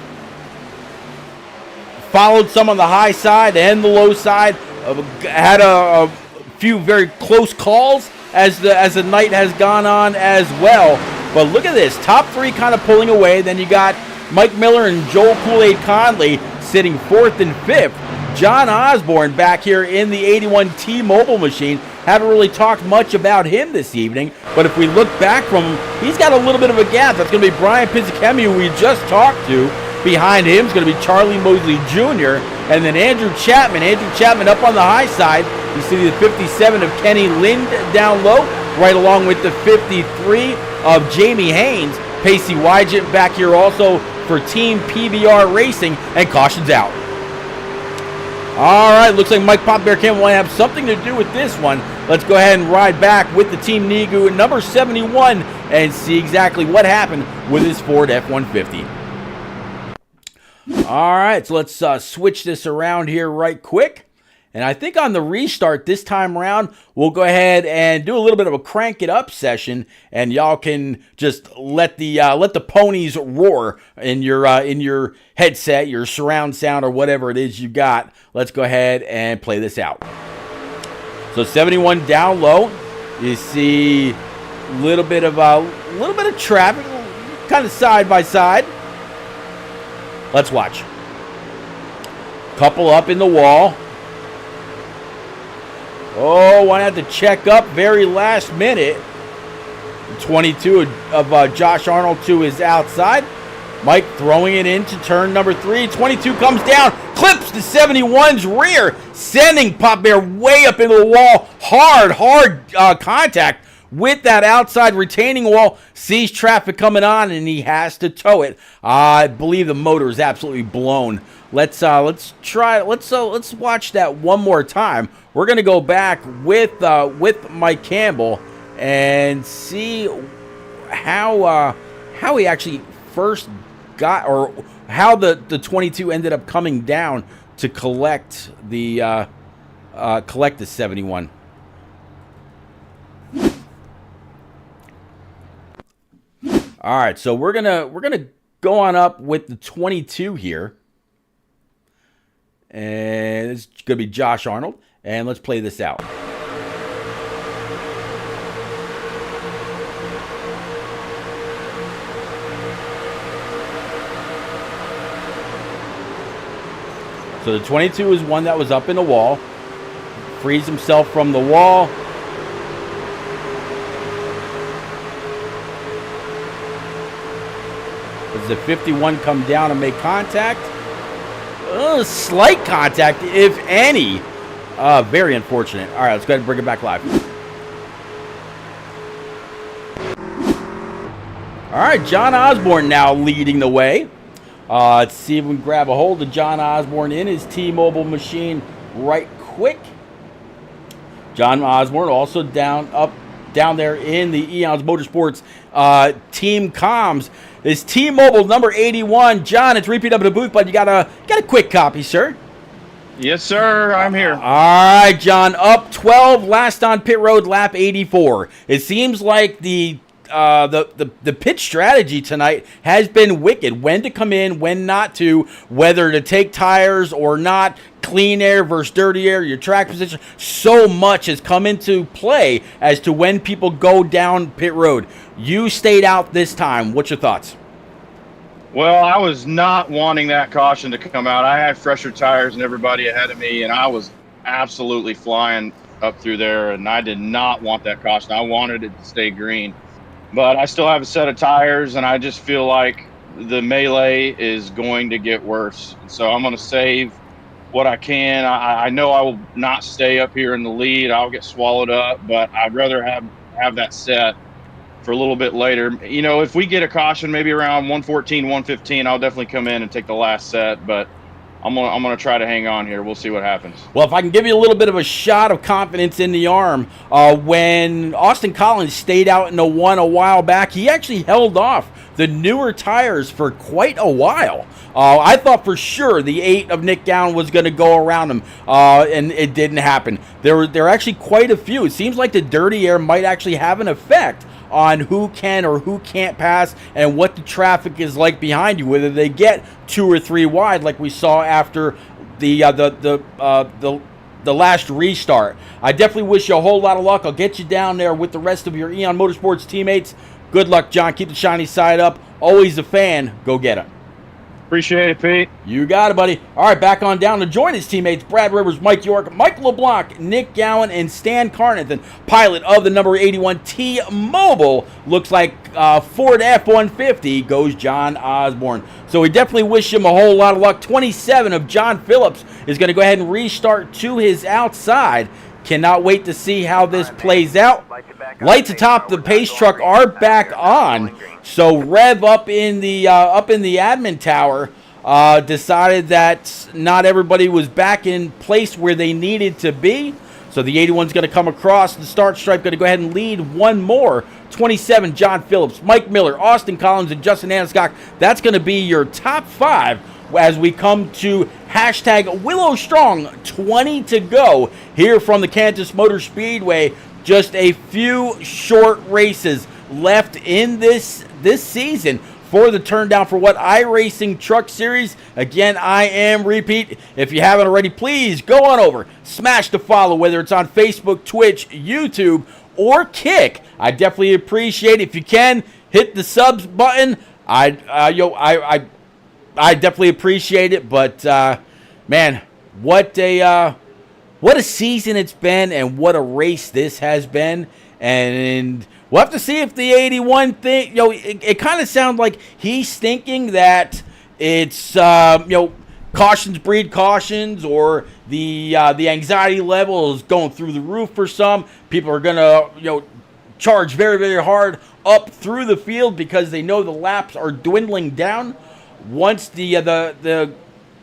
followed some on the high side and the low side. Had a few very close calls as the night has gone on as well. But look at this, top 3 kind of pulling away. Then you got Mike Miller and Joel Kool-Aid Conley sitting 4th and 5th. John Osborne back here in the 81 T-Mobile machine. Haven't really talked much about him this evening, but if we look back from him, he's got a little bit of a gap. That's going to be Brian Pizzicami, who we just talked to. Behind him is going to be Charlie Mosley Jr. and then Andrew Chapman. Andrew Chapman up on the high side. You see the 57 of Kenny Lind down low, right along with the 53 of Jamie Haynes. Pacey Wygant back here also for Team PBR Racing, and caution's out. All right, looks like Mike Pop Bear Campbell might have something to do with this one. Let's go ahead and ride back with the Team Nigu number 71 and see exactly what happened with his Ford F-150. All right, so let's switch this around here right quick. And I think on the restart this time around, we'll go ahead and do a little bit of a crank it up session, and y'all can just let the ponies roar in your headset, your surround sound, or whatever it is you got. Let's go ahead and play this out. So 71 down low, you see a little bit of traffic, kind of side by side. Let's watch. Couple up in the wall. Oh, one had to check up very last minute. 22 of Josh Arnold to his outside. Mike throwing it into turn number 3. 22 comes down, clips the 71's rear, sending Pop Bear way up into the wall. Hard contact with that outside retaining wall. Sees traffic coming on, and he has to tow it. I believe the motor is absolutely blown. Let's watch that one more time. We're gonna go back with Mike Campbell and see how he actually first got, or how the 22 ended up coming down to collect the 71. All right, so we're gonna go on up with the 22 here. And it's going to be Josh Arnold. And let's play this out. So the 22 is one that was up in the wall. Frees himself from the wall. Does the 51 come down and make contact? Slight contact, if any. Very unfortunate. All right, let's go ahead and bring it back live. All right, John Osborne now leading the way. Let's see if we can grab a hold of John Osborne in his T-Mobile machine right quick. John Osborne also down there in the Eons Motorsports team comms. Is T-Mobile number 81. John, it's repeat up in the booth, but you got a quick copy, sir. Yes, sir. I'm here. All right, John. Up 12, last on pit road, lap 84. It seems like the pit strategy tonight has been wicked. When to come in, when not to, whether to take tires or not. clean air versus dirty air, your track position. So much has come into play as to when people go down pit road. You stayed out this time. What's your thoughts? Well, I was not wanting that caution to come out. I had fresher tires than everybody ahead of me, and I was absolutely flying up through there, and I did not want that caution. I wanted it to stay green. But I still have a set of tires, and I just feel like the melee is going to get worse. So I'm going to save what I can. I know I will not stay up here in the lead. I'll get swallowed up, but I'd rather have that set for a little bit later. You know, if we get a caution maybe around 114, 115, I'll definitely come in and take the last set, but I'm gonna try to hang on here. We'll see what happens. Well, if I can give you a little bit of a shot of confidence in the arm, when Austin Collins stayed out in the one a while back, he actually held off the newer tires for quite a while. I thought for sure the 8 of Nick Gowan was going to go around him, and it didn't happen. There were actually quite a few. It seems like the dirty air might actually have an effect on who can or who can't pass and what the traffic is like behind you, whether they get 2 or 3 wide like we saw after the last restart. I definitely wish you a whole lot of luck. I'll get you down there with the rest of your Eon Motorsports teammates. Good luck, John. Keep the shiny side up. Always a fan. Go get it. Appreciate it, Pete. You got it, buddy. All right, back on down to join his teammates, Brad Rivers, Mike York, Mike LeBlanc, Nick Gowan, and Stan Carnathan, pilot of the number 81 T-Mobile. Looks like Ford F-150 goes John Osborne. So we definitely wish him a whole lot of luck. 27 of John Phillips is going to go ahead and restart to his outside. Cannot wait to see how this plays out. Lights atop the pace truck are back on. So Rev up in the admin tower decided that not everybody was back in place where they needed to be. So the 81's going to come across the start stripe, going to go ahead and lead one more. 27, John Phillips, Mike Miller, Austin Collins, and Justin Aniscock. That's going to be your top 5 as we come to hashtag Willow Strong, 20 to go here from the Kansas Motor Speedway. Just a few short races left in this season for the turn down for what iRacing Truck Series. Again, I am Repeat. If you haven't already, please go on over, smash the follow, whether it's on Facebook, Twitch, YouTube, or Kick. I definitely appreciate it. If you can, hit the subs button. I definitely appreciate it, but man, what a season it's been, and what a race this has been. And we'll have to see if the 81 thing, it kind of sounds like he's thinking that it's cautions breed cautions, or the anxiety level is going through the roof for some. People are gonna charge very, very hard up through the field because they know the laps are dwindling down. Once the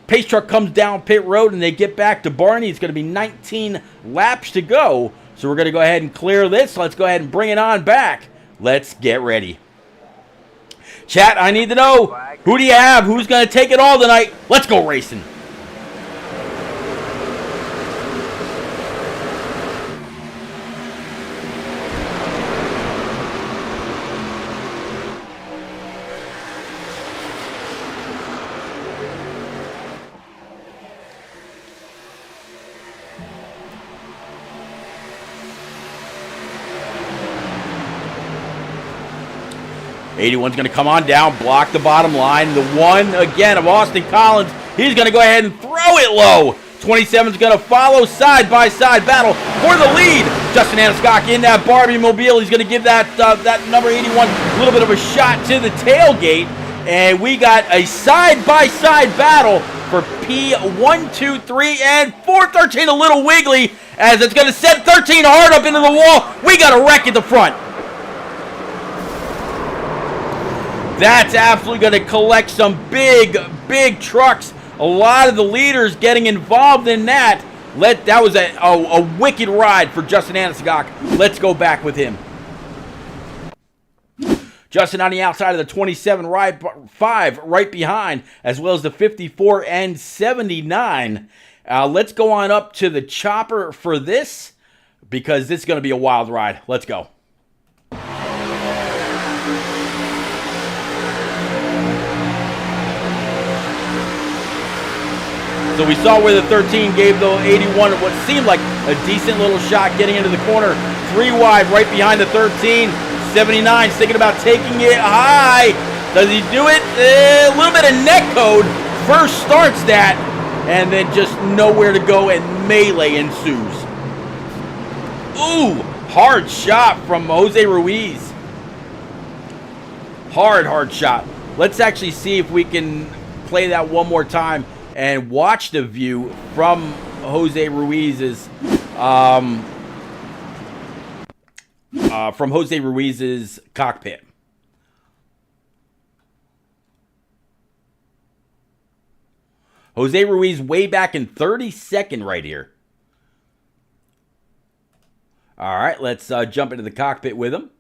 pace truck comes down pit road and they get back to Barney, it's going to be 19 laps to go. So we're going to go ahead and clear this. Let's go ahead and bring it on back. Let's get ready. Chat, I need to know, who do you have? Who's going to take it all tonight? Let's go racing. 81's going to come on down, block the bottom line. The 1 again of Austin Collins. He's going to go ahead and throw it low. 27's going to follow side-by-side battle for the lead. Justin Aniscock in that Barbie Mobile. He's going to give that number 81 a little bit of a shot to the tailgate. And we got a side-by-side battle for P1, 2, 3, and 4. 13 a little wiggly as it's going to set 13 hard up into the wall. We got a wreck at the front. That's absolutely going to collect some big trucks. A lot of the leaders getting involved in that. That was a wicked ride for Justin Aniscock. Let's go back with him. Justin on the outside of the 27, ride 5 right behind, as well as the 54 and 79. Let's go on up to the chopper for this, because this is going to be a wild ride. Let's go. So we saw where the 13 gave the 81 what seemed like a decent little shot getting into the corner. 3 wide right behind the 13. 79 thinking about taking it high. Does he do it? A little bit of net code. First starts that, and then just nowhere to go, and melee ensues. Ooh, hard shot from Jose Ruiz. Hard shot. Let's actually see if we can play that one more time and watch the view from Jose Ruiz's cockpit. Jose Ruiz way back in 32nd right here. All right, let's jump into the cockpit with him.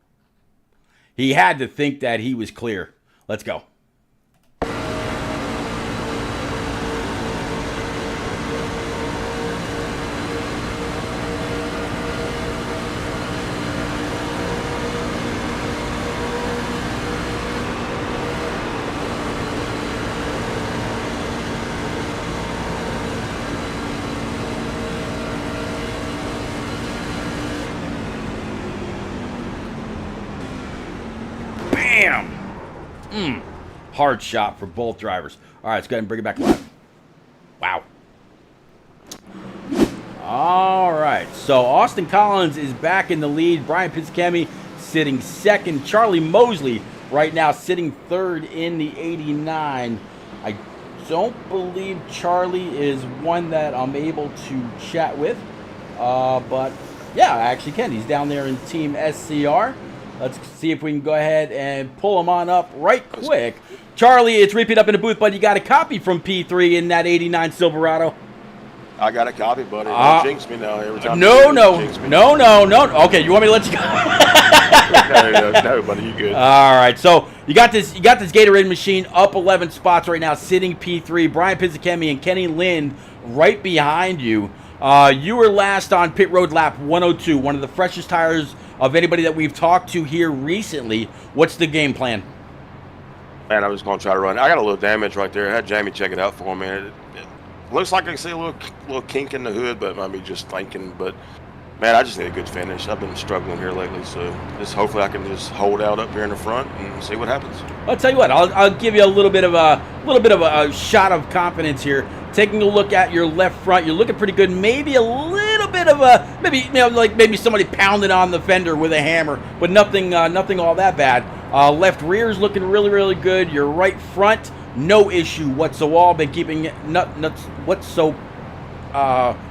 He had to think that he was clear. Let's go. Hard shot for both drivers. All right, let's go ahead and bring it back live. Wow. All right, so Austin Collins is back in the lead. Brian Piscami sitting second. Charlie Mosley right now sitting third in the 89. I don't believe Charlie is one that I'm able to chat with. But, yeah, I actually can. He's down there in Team SCR. Let's see if we can go ahead and pull him on up right quick. Charlie, it's repeat up in the booth, but you got a copy from P3 in that 89 Silverado. I got a copy, buddy. Don't jinx me now every time. No. Okay, you want me to let you go? no, buddy, you good. All right, so you got this Gatorade machine up 11 spots right now, sitting P3. Brian Piscami and Kenny Lind right behind you. You were last on pit road lap 102, one of the freshest tires of anybody that we've talked to here recently. What's the game plan? Man, I'm just going to try to run. I got a little damage right there. I had Jamie check it out for me. It looks like I can see a little kink in the hood, but might be just thinking. But, man, I just need a good finish. I've been struggling here lately, so just hopefully I can just hold out up here in the front and see what happens. I'll tell you what. I'll give you a little bit of a shot of confidence here. Taking a look at your left front, you're looking pretty good. Maybe a little bit of a maybe somebody pounded on the fender with a hammer, but nothing all that bad. Left rear is looking really, really good. Your right front, no issue whatsoever. Been keeping it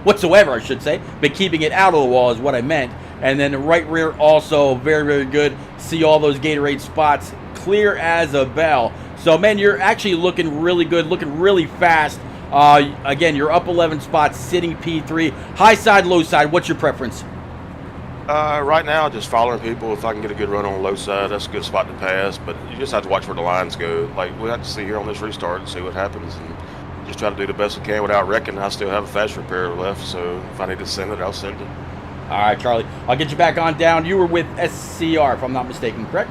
whatsoever, I should say. Been keeping it out of the wall is what I meant. And then the right rear also very, very good. See all those Gatorade spots clear as a bell. So, man, you're actually looking really good, looking really fast. Again, you're up 11 spots, sitting P3. High side, low side, what's your preference? Right now, just following people. If I can get a good run on the low side, that's a good spot to pass. But you just have to watch where the lines go. Like, we'll have to see here on this restart and see what happens. And just try to do the best I can without wrecking. I still have a fast repair left, so if I need to send it, I'll send it. All right, Charlie. I'll get you back on down. You were with SCR, if I'm not mistaken, correct?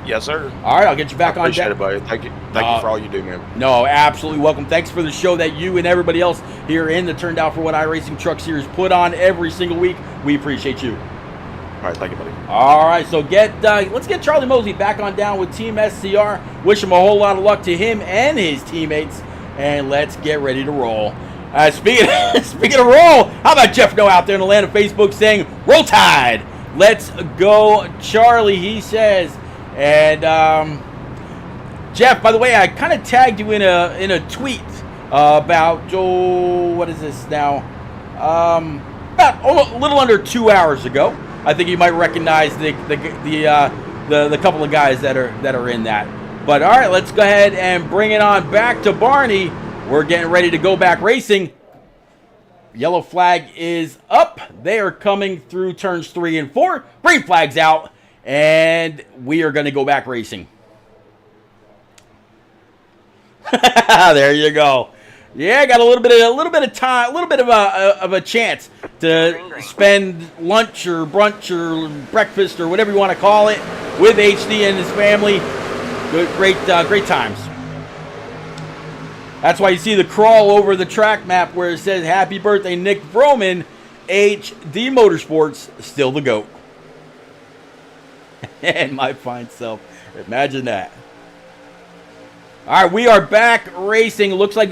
Yes, sir. All right, I'll get you back on down. down. Appreciate it, buddy. Thank you for all you do, man. No, absolutely welcome. Thanks for the show that you and everybody else here in the Turned Out for What iRacing Truck Series put on every single week. We appreciate you. All right, thank you, buddy. All right, so let's get Charlie Mosley back on down with Team SCR. Wish him a whole lot of luck to him and his teammates, and let's get ready to roll. Speaking of roll, how about Jeff No out there in the land of Facebook saying, "Roll Tide." Let's go, Charlie, he says. And Jeff, by the way, I kind of tagged you in a tweet about what is this now? About a little under 2 hours ago. I think you might recognize the couple of guys that are in that. But all right, let's go ahead and bring it on back to Barney. We're getting ready to go back racing. Yellow flag is up. They are coming through turns 3 and 4. Green flag's out, and we are going to go back racing. There you go. Yeah, got a little bit of time, a little bit of a chance to spend lunch or brunch or breakfast or whatever you want to call it with HD and his family. Great times. That's why you see the crawl over the track map where it says, "Happy birthday, Nick Vroman, HD Motorsports, still the GOAT." And my fine self. Imagine that. All right, we are back racing. Looks like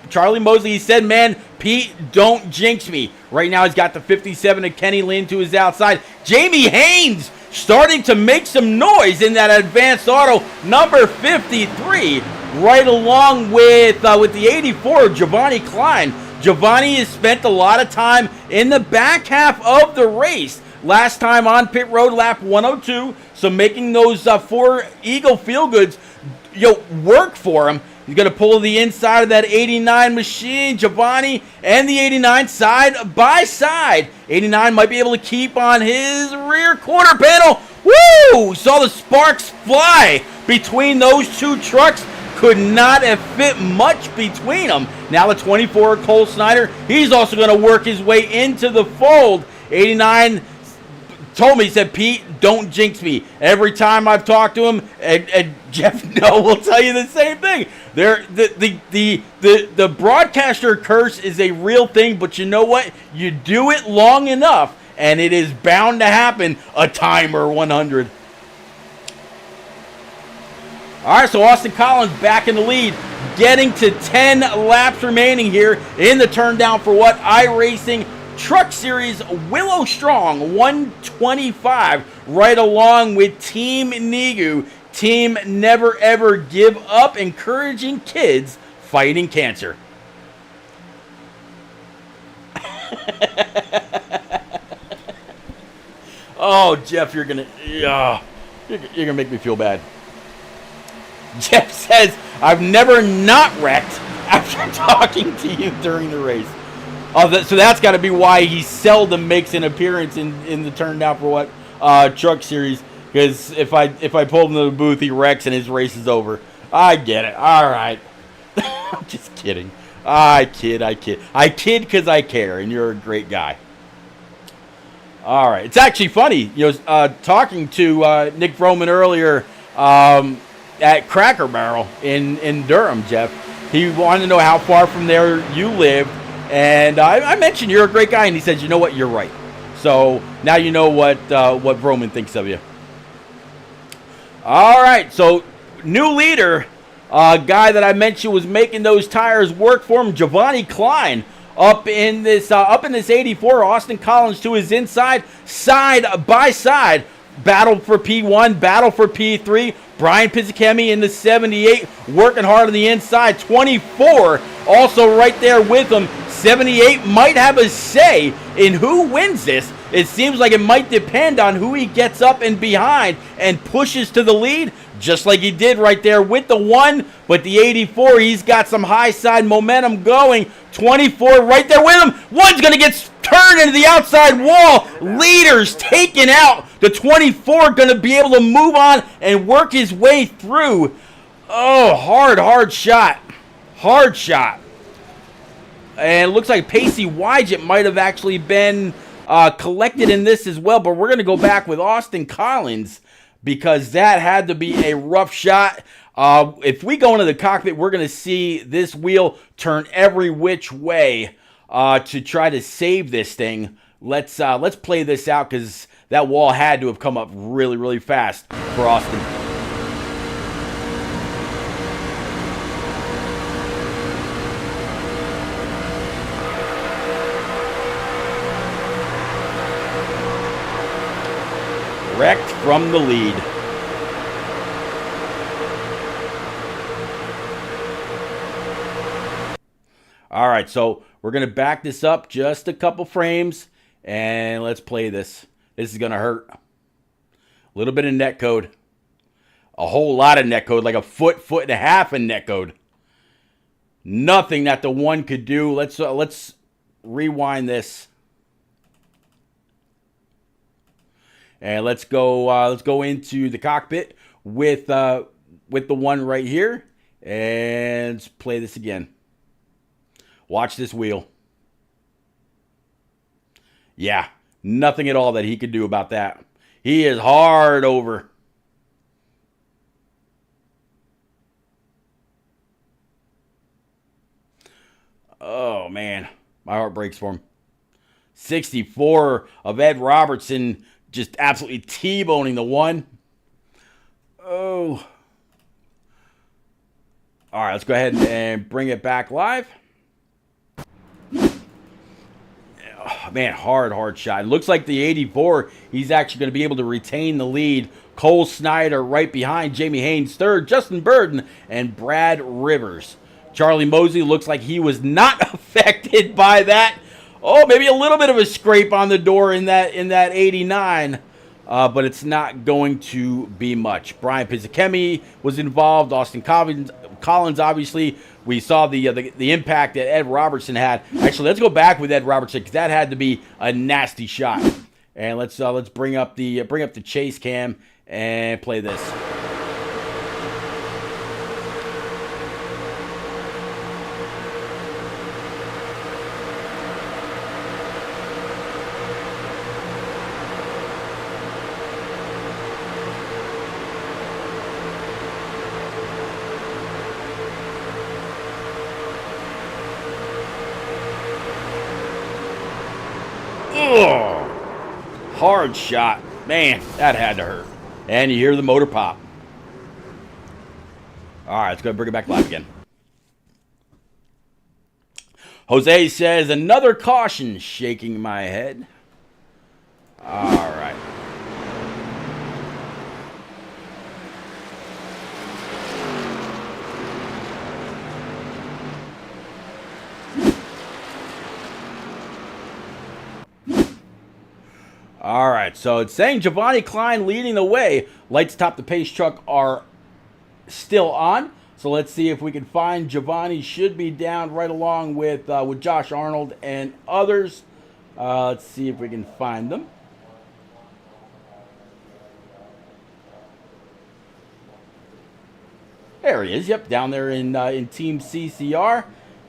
Charlie Mosley, he said, "Man, Pete, don't jinx me." Right now he's got the 57 of Kenny Lynn to his outside. Jamie Haynes starting to make some noise in that advanced auto, number 53, right along with the 84, Giovanni Klein. Giovanni has spent a lot of time in the back half of the race. Last time on pit road, lap 102, so making those 4 Eagle Feel-Goods work for him. He's going to pull the inside of that 89 machine. Giovanni and the 89 side by side. 89 might be able to keep on his rear quarter panel. Woo! Saw the sparks fly between those two trucks. Could not have fit much between them. Now the 24, Cole Snyder, he's also going to work his way into the fold. 89 told me, he said, "Pete, don't jinx me." Every time I've talked to him, and Jeff No will tell you the same thing. The broadcaster curse is a real thing, but you know what? You do it long enough, and it is bound to happen. A timer 100. All right, so Austin Collins back in the lead, getting to 10 laps remaining here in the turn down for what? iRacing Truck Series Willow Strong 125, right along with Team Nigu. Team Never Ever Give Up, encouraging kids fighting cancer. Oh, Jeff, you're gonna make me feel bad. Jeff says, "I've never not wrecked after talking to you during the race." Oh, so that's got to be why he seldom makes an appearance in the turn down for what Truck Series. Because if I pull him to the booth, he wrecks and his race is over. I get it. All right. I'm just kidding. I kid because I care, and you're a great guy. All right. It's actually funny, talking to Nick Vroman earlier at Cracker Barrel in Durham, Jeff. He wanted to know how far from there you lived, and I mentioned you're a great guy, and he says, "You know what? You're right." So now you know what Vroman thinks of you. All right, so new leader, guy that I mentioned was making those tires work for him, Giovanni Klein, up in this 84. Austin Collins to his inside, side by side, battle for P1, battle for P3. Brian Pizzicemi in the 78, working hard on the inside. 24 also right there with him. 78 might have a say in who wins this. It seems like it might depend on who he gets up and behind and pushes to the lead, just like he did right there with the 1. But the 84, he's got some high side momentum going. 24 right there with him. 1's going to get turned into the outside wall. Leaders taken out. The 24 going to be able to move on and work his way through. Oh, hard shot. Hard shot. And it looks like Pacey Wygett might have actually been collected in this as well. But we're going to go back with Austin Collins because that had to be a rough shot. If we go into the cockpit, we're going to see this wheel turn every which way to try to save this thing. Let's play this out because that wall had to have come up really, really fast for Austin. Wrecked from the lead. All right, so we're going to back this up just a couple frames, and let's play this. This is going to hurt. A little bit of netcode. A whole lot of netcode, like a foot and a half in netcode. Nothing that the 1 could do. Let's rewind this. And let's go into the cockpit with the 1 right here, and let's play this again. Watch this wheel. Yeah, nothing at all that he could do about that. He is hard over. Oh, man. My heart breaks for him. 64 of Ed Robertson just absolutely T-boning the one. Oh. All right, let's go ahead and bring it back live. Oh, man, hard shot. It looks like the 84, he's actually going to be able to retain the lead. Cole Snyder right behind, Jamie Haynes third, Justin Burden, and Brad Rivers. Charlie Mosley looks like he was not affected by that. Oh, maybe a little bit of a scrape on the door in that 89, but it's not going to be much. Brian Pizzakemi was involved. Austin Collins, obviously. We saw the impact that Ed Robertson had. Actually, let's go back with Ed Robertson because that had to be a nasty shot. And let's bring up the chase cam and play this. Ugh. Hard shot. Man, that had to hurt. And you hear the motor pop. All right, let's go bring it back live again. Jose says, another caution, shaking my head. All right. All right, so it's saying Giovanni Klein leading the way. Lights atop the pace truck are still on. So let's see if we can find Giovanni. Should be down right along with Josh Arnold and others. Let's see if we can find them. There he is. Yep, down there in Team CCR.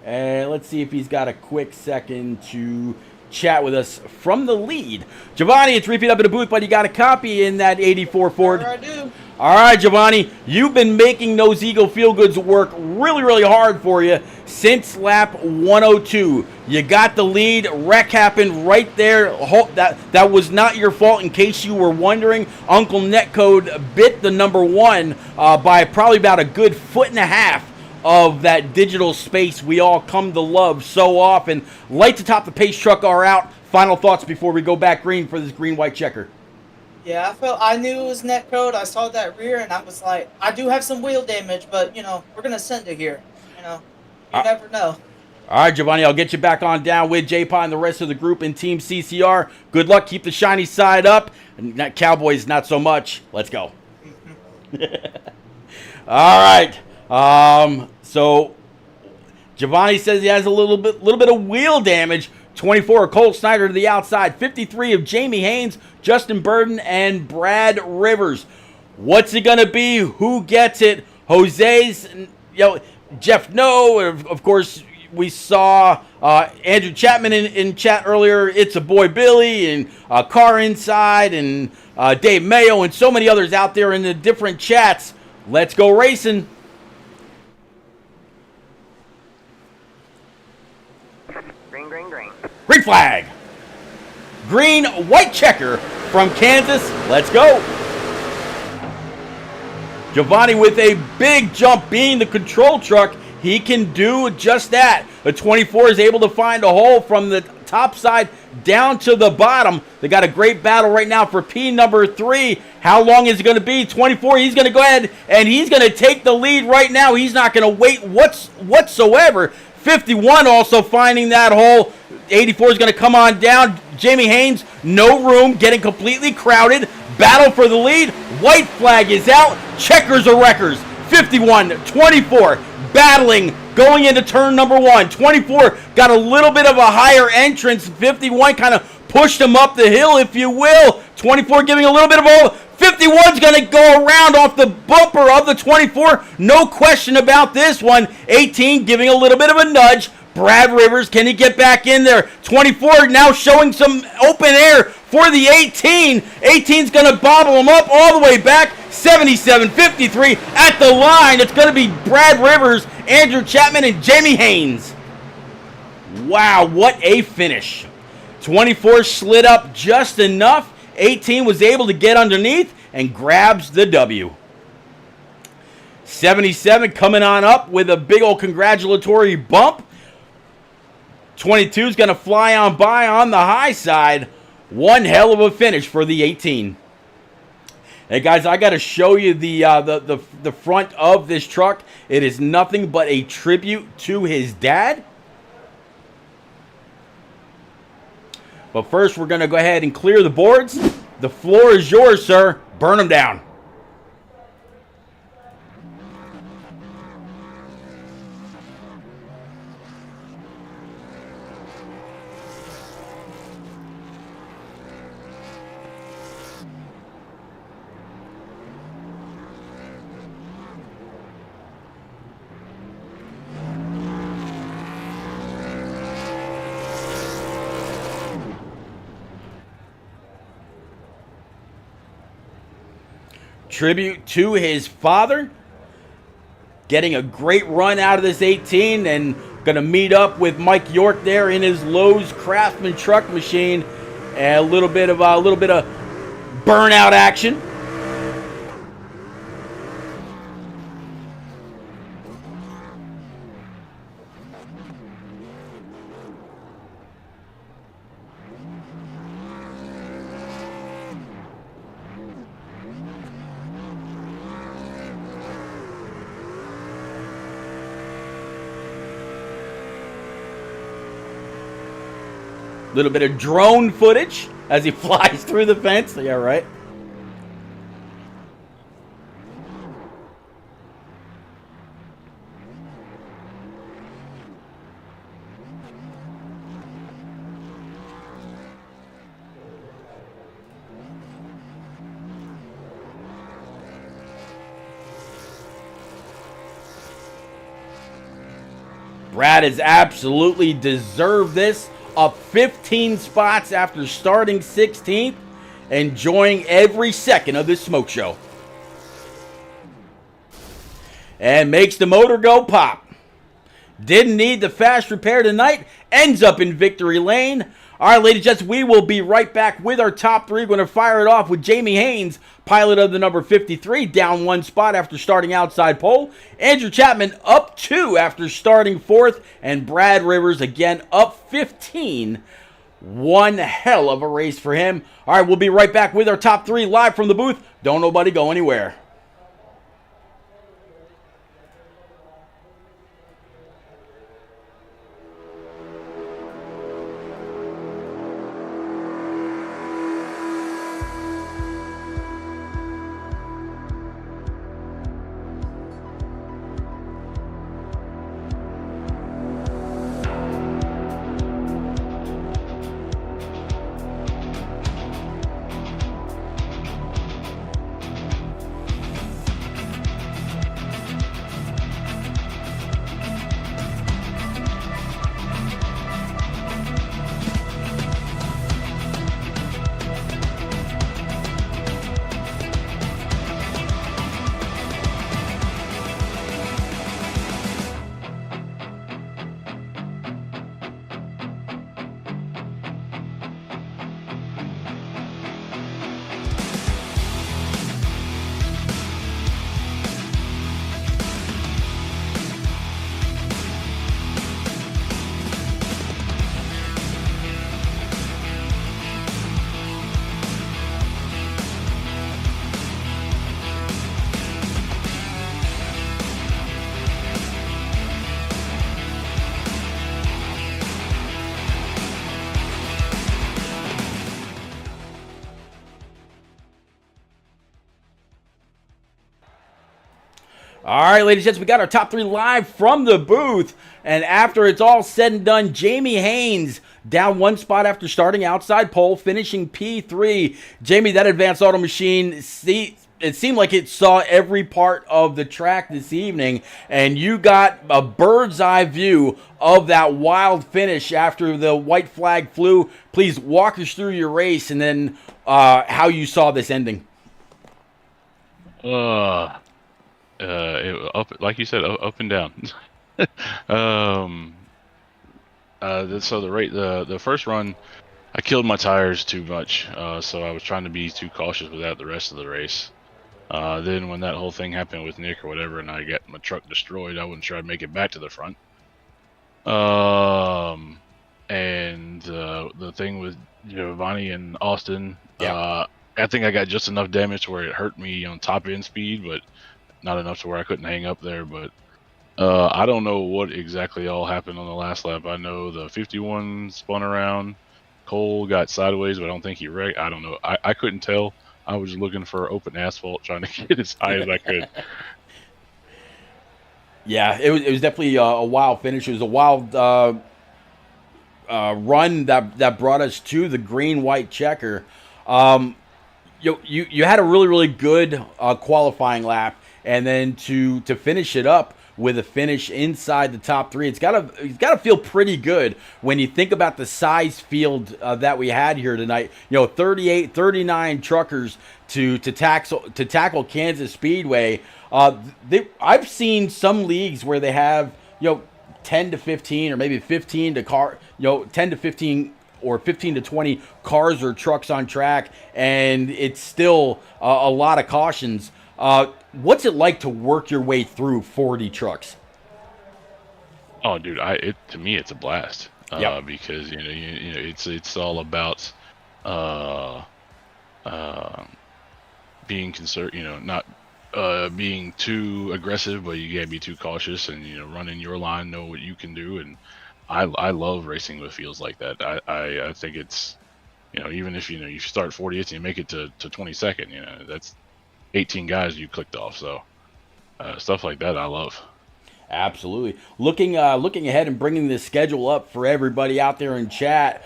And let's see if he's got a quick second to chat with us from the lead. Giovanni, it's Repeat up in the booth, but you got a copy in that 84 Ford. Sure I do. All right, Giovanni, you've been making those Eagle Feel Goods work really hard for you since lap 102. You got the lead. Wreck happened right there. That was not your fault, in case you were wondering. Uncle Netcode bit the number one by probably about a good 1.5 feet of that digital space we all come to love so often. Lights atop the pace truck are out. Final thoughts before we go back green for this green-white checker. Yeah, I knew it was netcode. I saw that rear, and I was like, I do have some wheel damage, but, we're going to send it here. You never know. All right, Giovanni, I'll get you back on down with J-Pod and the rest of the group in Team CCR. Good luck. Keep the shiny side up. And Cowboys, not so much. Let's go. All right. So Giovanni says he has a little bit of wheel damage. 24 of Cole Snyder to the outside. 53 of Jamie Haynes, Justin Burden, and Brad Rivers. What's it gonna be? Who gets it? Jose's, Jeff No. Of course, we saw Andrew Chapman in chat earlier. It's a boy Billy and Car Inside and Dave Mayo and so many others out there in the different chats. Let's go racing. Green. Green flag. Green, white checker from Kansas. Let's go. Giovanni with a big jump, being the control truck. He can do just that. The 24 is able to find a hole from the top side down to the bottom. They got a great battle right now for P number 3. How long is it going to be? 24, he's going to go ahead and he's going to take the lead right now. He's not going to wait whatsoever. 51 also finding that hole. 84 is going to come on down. Jamie Haynes, no room, getting completely crowded. Battle for the lead. White flag is out. Checkers are wreckers. 51, 24, battling, going into turn number 1. 24 got a little bit of a higher entrance. 51 kind of pushed him up the hill, if you will. 24 giving a little bit of a... 51's going to go around off the bumper of the 24. No question about this one. 18 giving a little bit of a nudge. Brad Rivers, can he get back in there? 24 now showing some open air for the 18. 18's going to bobble him up all the way back. 77, 53 at the line. It's going to be Brad Rivers, Andrew Chapman, and Jamie Haynes. Wow, what a finish. 24 slid up just enough. 18 was able to get underneath and grabs the W. 77 coming on up with a big old congratulatory bump. 22 is going to fly on by on the high side. One hell of a finish for the 18. Hey guys, I got to show you the front of this truck. It is nothing but a tribute to his dad. But first, we're going to go ahead and clear the boards. The floor is yours, sir. Burn them down. Tribute to his father. Getting a great run out of this 18 and going to meet up with Mike York there in his Lowe's Craftsman truck machine. And a little bit of burnout action. Little bit of drone footage as he flies through the fence. Yeah, right. Brad has absolutely deserved this. Up 15 spots after starting 16th. Enjoying every second of this smoke show. And makes the motor go pop. Didn't need the fast repair tonight. Ends up in victory lane. All right, ladies and gents, we will be right back with our top three. We're going to fire it off with Jamie Haynes, pilot of the number 53, down one spot after starting outside pole. Andrew Chapman up 2 after starting 4th. And Brad Rivers again up 15. One hell of a race for him. All right, we'll be right back with our top three live from the booth. Don't nobody go anywhere. All right, ladies and gents, we got our top three live from the booth. And after it's all said and done, Jamie Haynes down one spot after starting outside pole, finishing P3. Jamie, that advanced auto machine, it seemed like it saw every part of the track this evening, and you got a bird's eye view of that wild finish after the white flag flew. Please walk us through your race and then how you saw this ending. Up, like you said, up and down. So the first run, I killed my tires too much, so I was trying to be too cautious with that the rest of the race. Then when that whole thing happened with Nick or whatever, and I got my truck destroyed, I wasn't sure I'd make it back to the front. And the thing with Giovanni and Austin, I think I got just enough damage where it hurt me on top end speed, but not enough to where I couldn't hang up there. But I don't know what exactly all happened on the last lap. I know the 51 spun around. Cole got sideways, but I don't think he wrecked. I don't know. I couldn't tell. I was looking for open asphalt, trying to get as high as I could. Yeah, it was definitely a wild finish. It was a wild run that brought us to the green-white checker. You had a really good qualifying lap, and then to finish it up with a finish inside the top three, it's gotta feel pretty good when you think about the size field that we had here tonight. 38, 39 truckers to tackle Kansas Speedway. I've seen some leagues where they have 10 to 15 or maybe 15 to 10 to 15 or 15 to 20 cars or trucks on track, and it's still a lot of cautions. What's it like to work your way through 40 trucks? Oh, dude, to me it's a blast. Because it's all about being concerned, not being too aggressive, but you can't be too cautious, and running your line, know what you can do. And I love racing with fields like that. I think it's even if you start 40th and you make it to 22nd, that's 18 guys you clicked off. So stuff like that I love. Absolutely. Looking ahead and bringing the schedule up for everybody out there in chat,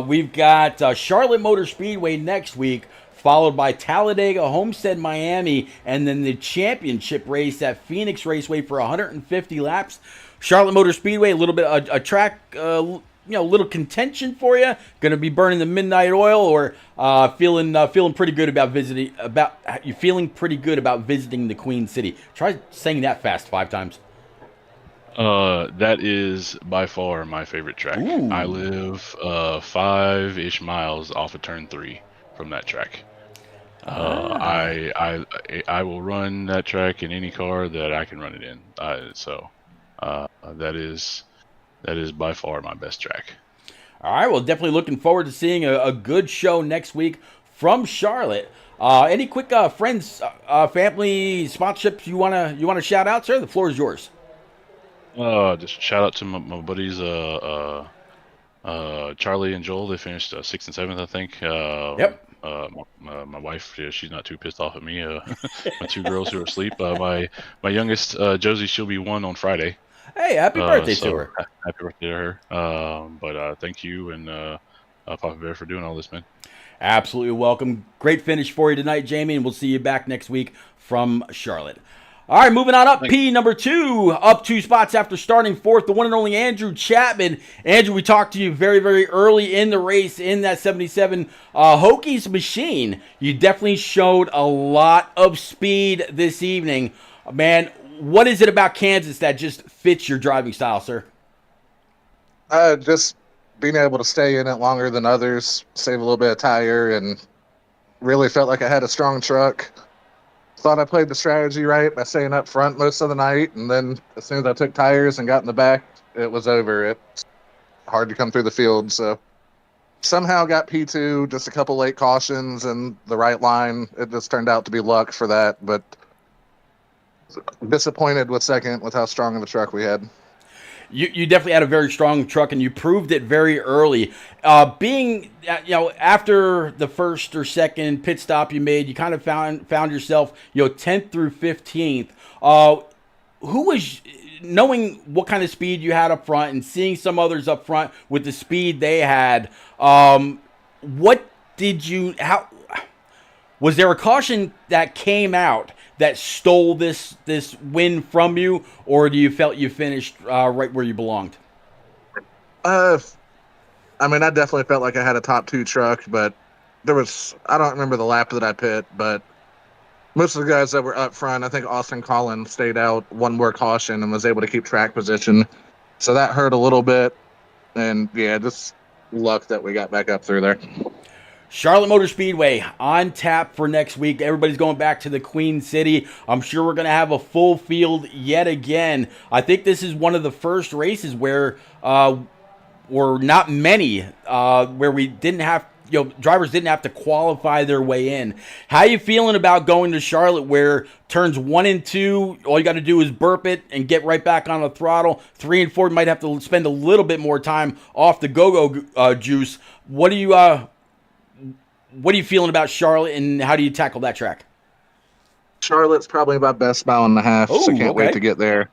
we've got Charlotte Motor Speedway next week, followed by Talladega, Homestead, Miami, and then the championship race at Phoenix Raceway for 150 laps. Charlotte Motor Speedway, a little bit a track, little contention for you. Going to be burning the midnight oil, or feeling pretty good about visiting. You feeling pretty good about visiting the Queen City? Try saying that fast 5 times. That is by far my favorite track. Ooh. I live 5-ish miles off of turn 3 from that track. I will run that track in any car that I can run it in. That is by far my best track. All right, well, definitely looking forward to seeing a good show next week from Charlotte. Any quick friends, family sponsorships you wanna shout out, sir? The floor is yours. Just shout out to my buddies, Charlie and Joel. They finished 6th and 7th, I think. Yep. My wife, she's not too pissed off at me. My 2 girls who are asleep. My youngest, Josie, she'll be 1 on Friday. Hey, happy birthday to her. Happy birthday to her. But thank you and Papa Bear for doing all this, man. Absolutely welcome. Great finish for you tonight, Jamie, and we'll see you back next week from Charlotte. All right, moving on up. Thanks. P number 2, up 2 spots after starting 4th, the one and only Andrew Chapman. Andrew, we talked to you very, very early in the race in that 77 Hokies machine. You definitely showed a lot of speed this evening. Man, what is it about Kansas that just fits your driving style, sir? Just being able to stay in it longer than others, save a little bit of tire, and really felt like I had a strong truck. Thought I played the strategy right by staying up front most of the night, and then as soon as I took tires and got in the back, it was over. It's hard to come through the field, so somehow got P2, just a couple late cautions and the right line. It just turned out to be luck for that, but disappointed with second with how strong of a truck we had. You definitely had a very strong truck, and you proved it very early. Being, after the first or second pit stop you made, you kind of found yourself, 10th through 15th. Who was, knowing what kind of speed you had up front and seeing some others up front with the speed they had, what did you, was there a caution that came out that stole this win from you, or do you felt you finished right where you belonged? I definitely felt like I had a top 2 truck, but I don't remember the lap that I pit, but most of the guys that were up front, I think Austin Collins stayed out one more caution and was able to keep track position. So that hurt a little bit. And yeah, just luck that we got back up through there. Charlotte Motor Speedway on tap for next week. Everybody's going back to the Queen City. I'm sure we're going to have a full field yet again. I think this is one of the first races where, or not many, where we didn't have, drivers didn't have to qualify their way in. How you feeling about going to Charlotte, where turns 1 and 2, all you got to do is burp it and get right back on the throttle? 3 and 4 might have to spend a little bit more time off the go-go juice. What are you feeling about Charlotte, and how do you tackle that track? Charlotte's probably my best mile and a half, so Ooh, can't wait to get there.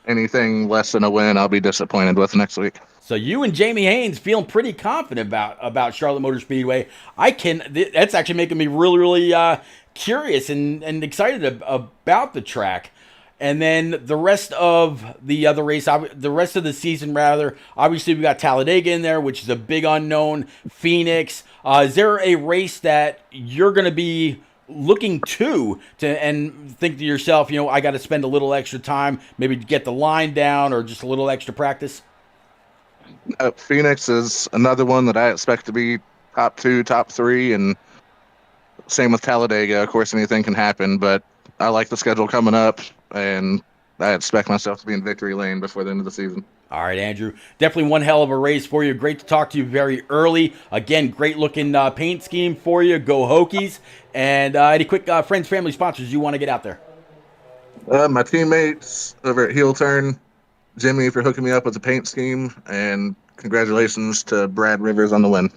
Anything less than a win, I'll be disappointed with next week. So you and Jamie Haynes feeling pretty confident about Charlotte Motor Speedway. That's actually making me really curious and excited about the track. And then the rest of the other race, the rest of the season rather, obviously we got Talladega in there, which is a big unknown. Phoenix. Is there a race that you're going to be looking to and think to yourself, I got to spend a little extra time, maybe to get the line down or just a little extra practice? Phoenix is another one that I expect to be top 2, top 3, and same with Talladega. Of course, anything can happen, but I like the schedule coming up, and I expect myself to be in victory lane before the end of the season. All right, Andrew. Definitely one hell of a race for you. Great to talk to you very early. Again, great looking paint scheme for you. Go Hokies. And any quick friends, family, sponsors you want to get out there? My teammates over at Heel Turn, Jimmy, for hooking me up with the paint scheme, and congratulations to Brad Rivers on the win.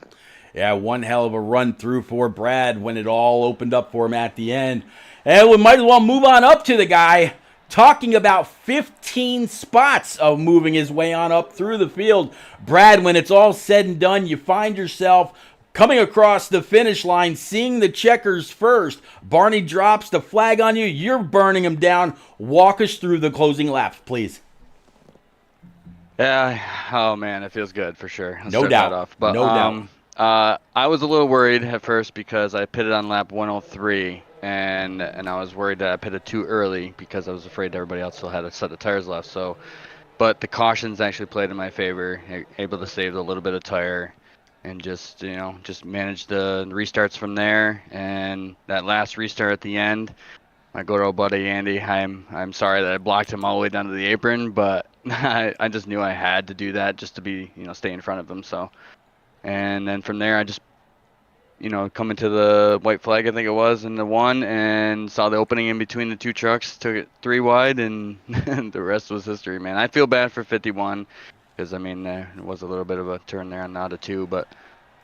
Yeah, one hell of a run through for Brad when it all opened up for him at the end. And we might as well move on up to the guy talking about 15 spots of moving his way on up through the field. Brad, when it's all said and done, you find yourself coming across the finish line, seeing the checkers first. Barney drops the flag on you. You're burning him down. Walk us through the closing laps, please. Yeah, oh man, it feels good for sure. Let's no start doubt. that off. But, no doubt. I was a little worried at first because I pitted on lap 103, and I was worried that I pitted too early because I was afraid everybody else still had a set of tires left. So, but the cautions actually played in my favor, able to save a little bit of tire, and just manage the restarts from there. And that last restart at the end, my good old buddy Andy, I'm sorry that I blocked him all the way down to the apron, but I just knew I had to do that just to be stay in front of him. So, and then from there I just coming to the white flag, I think it was, in the one, and saw the opening in between the two trucks, took it 3 wide, and the rest was history, man. I feel bad for 51 because there was a little bit of a turn there on out of 2, but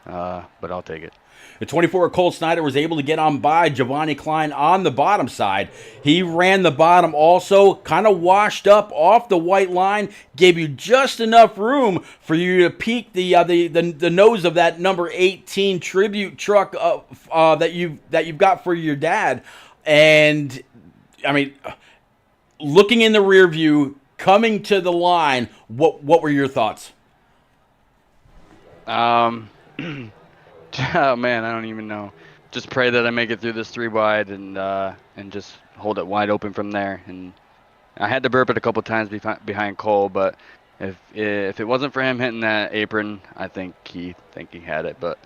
I'll take it. The 24 Cole Snyder was able to get on by Giovanni Klein on the bottom side. He ran the bottom also, kind of washed up off the white line, gave you just enough room for you to peek the nose of that number 18 tribute truck that you've got for your dad. And looking in the rear view, coming to the line, what were your thoughts? Oh man, I don't even know. Just pray that I make it through this 3 wide and just hold it wide open from there. And I had to burp it a couple times behind Cole, but if it wasn't for him hitting that apron, I think he had it. But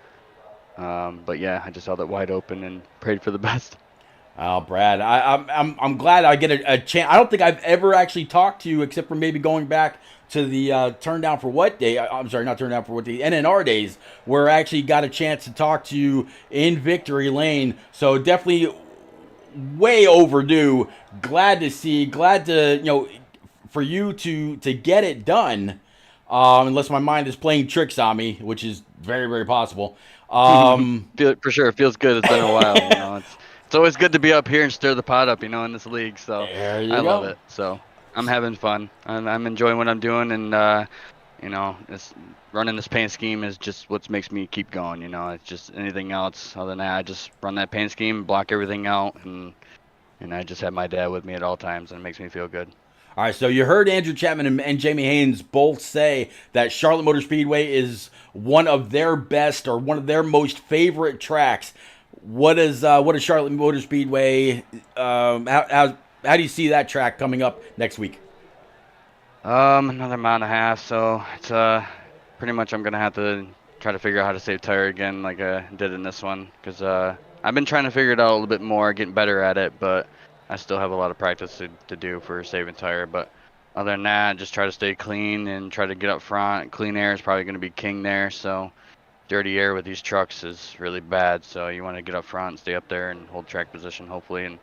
yeah, I just held it wide open and prayed for the best. Oh, Brad, I'm glad I get a chance. I don't think I've ever actually talked to you except for maybe going back to the Turn Down for What day. I'm sorry, not Turn Down for What day, NNR days, where I actually got a chance to talk to you in Victory Lane. So definitely way overdue. Glad to for you to get it done. Unless my mind is playing tricks on me, which is very, very possible. For sure, it feels good. It's been a while. It's always good to be up here and stir the pot up, in this league. So I love it. So I'm having fun. I'm enjoying what I'm doing, and running this paint scheme is just what makes me keep going. It's just anything else other than that. I just run that paint scheme, block everything out, and I just have my dad with me at all times, and it makes me feel good. All right, so you heard Andrew Chapman and Jamie Haynes both say that Charlotte Motor Speedway is one of their best or one of their most favorite tracks. What is Charlotte Motor Speedway? How do you see that track coming up next week? Another mile and a half, so it's pretty much I'm gonna have to try to figure out how to save tire again, like I did in this one, because I've been trying to figure it out a little bit more, getting better at it, but I still have a lot of practice to do for saving tire. But other than that, just try to stay clean and try to get up front. Clean air is probably going to be king there, so dirty air with these trucks is really bad. So you want to get up front and stay up there and hold track position, hopefully, and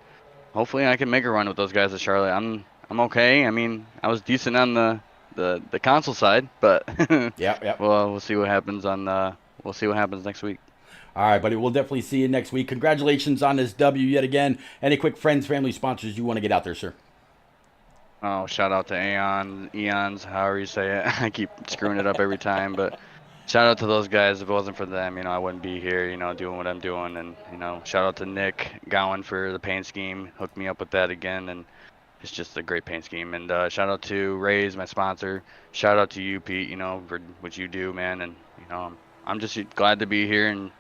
hopefully I can make a run with those guys at Charlotte. I'm okay. I mean, I was decent on the console side, but yeah. Well, we'll see what happens we'll see what happens next week. All right, buddy. We'll definitely see you next week. Congratulations on this W yet again. Any quick friends, family, sponsors you want to get out there, sir? Oh, shout out to Eons, however you say it. I keep screwing it up every time, but shout out to those guys. If it wasn't for them, I wouldn't be here, doing what I'm doing. And, shout out to Nick Gowan for the paint scheme. Hooked me up with that again, and it's just a great paint scheme. And shout out to Rays, my sponsor. Shout out to you, Pete, for what you do, man. And, I'm just glad to be here and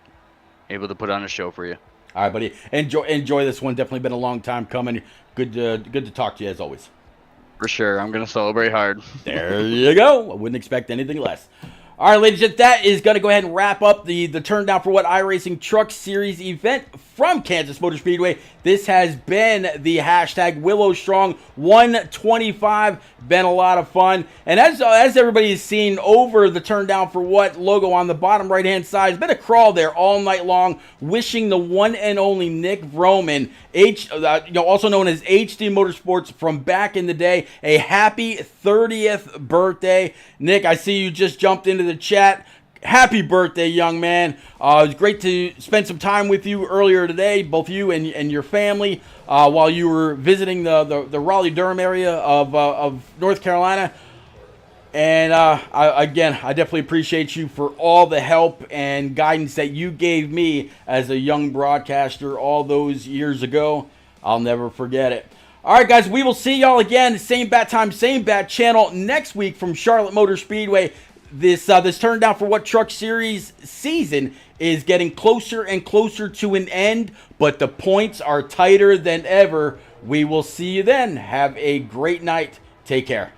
able to put on a show for you. All right, buddy. Enjoy this one. Definitely been a long time coming. Good to talk to you as always. For sure. I'm going to celebrate hard. There you go. I wouldn't expect anything less. All right, ladies, that is going to go ahead and wrap up the Turn Down for What iRacing Truck Series event from Kansas Motor Speedway. This has been the hashtag Willow Strong 125. Been a lot of fun. And as everybody has seen over the Turn Down for What logo on the bottom right-hand side, it's been a crawl there all night long, wishing the one and only Nick Vroman, also known as HD Motorsports from back in the day, a happy 30th birthday. Nick, I see you just jumped into the chat. Happy birthday, young man. It was great to spend some time with you earlier today, both you and your family, while you were visiting the Raleigh-Durham area of North Carolina. And I definitely appreciate you for all the help and guidance that you gave me as a young broadcaster all those years ago. I'll never forget it. All right, guys, we will see y'all again, same bat time, same bat channel next week from Charlotte Motor Speedway. This Turn Down for What Truck Series season is getting closer and closer to an end, but the points are tighter than ever. We will see you then. Have a great night. Take care.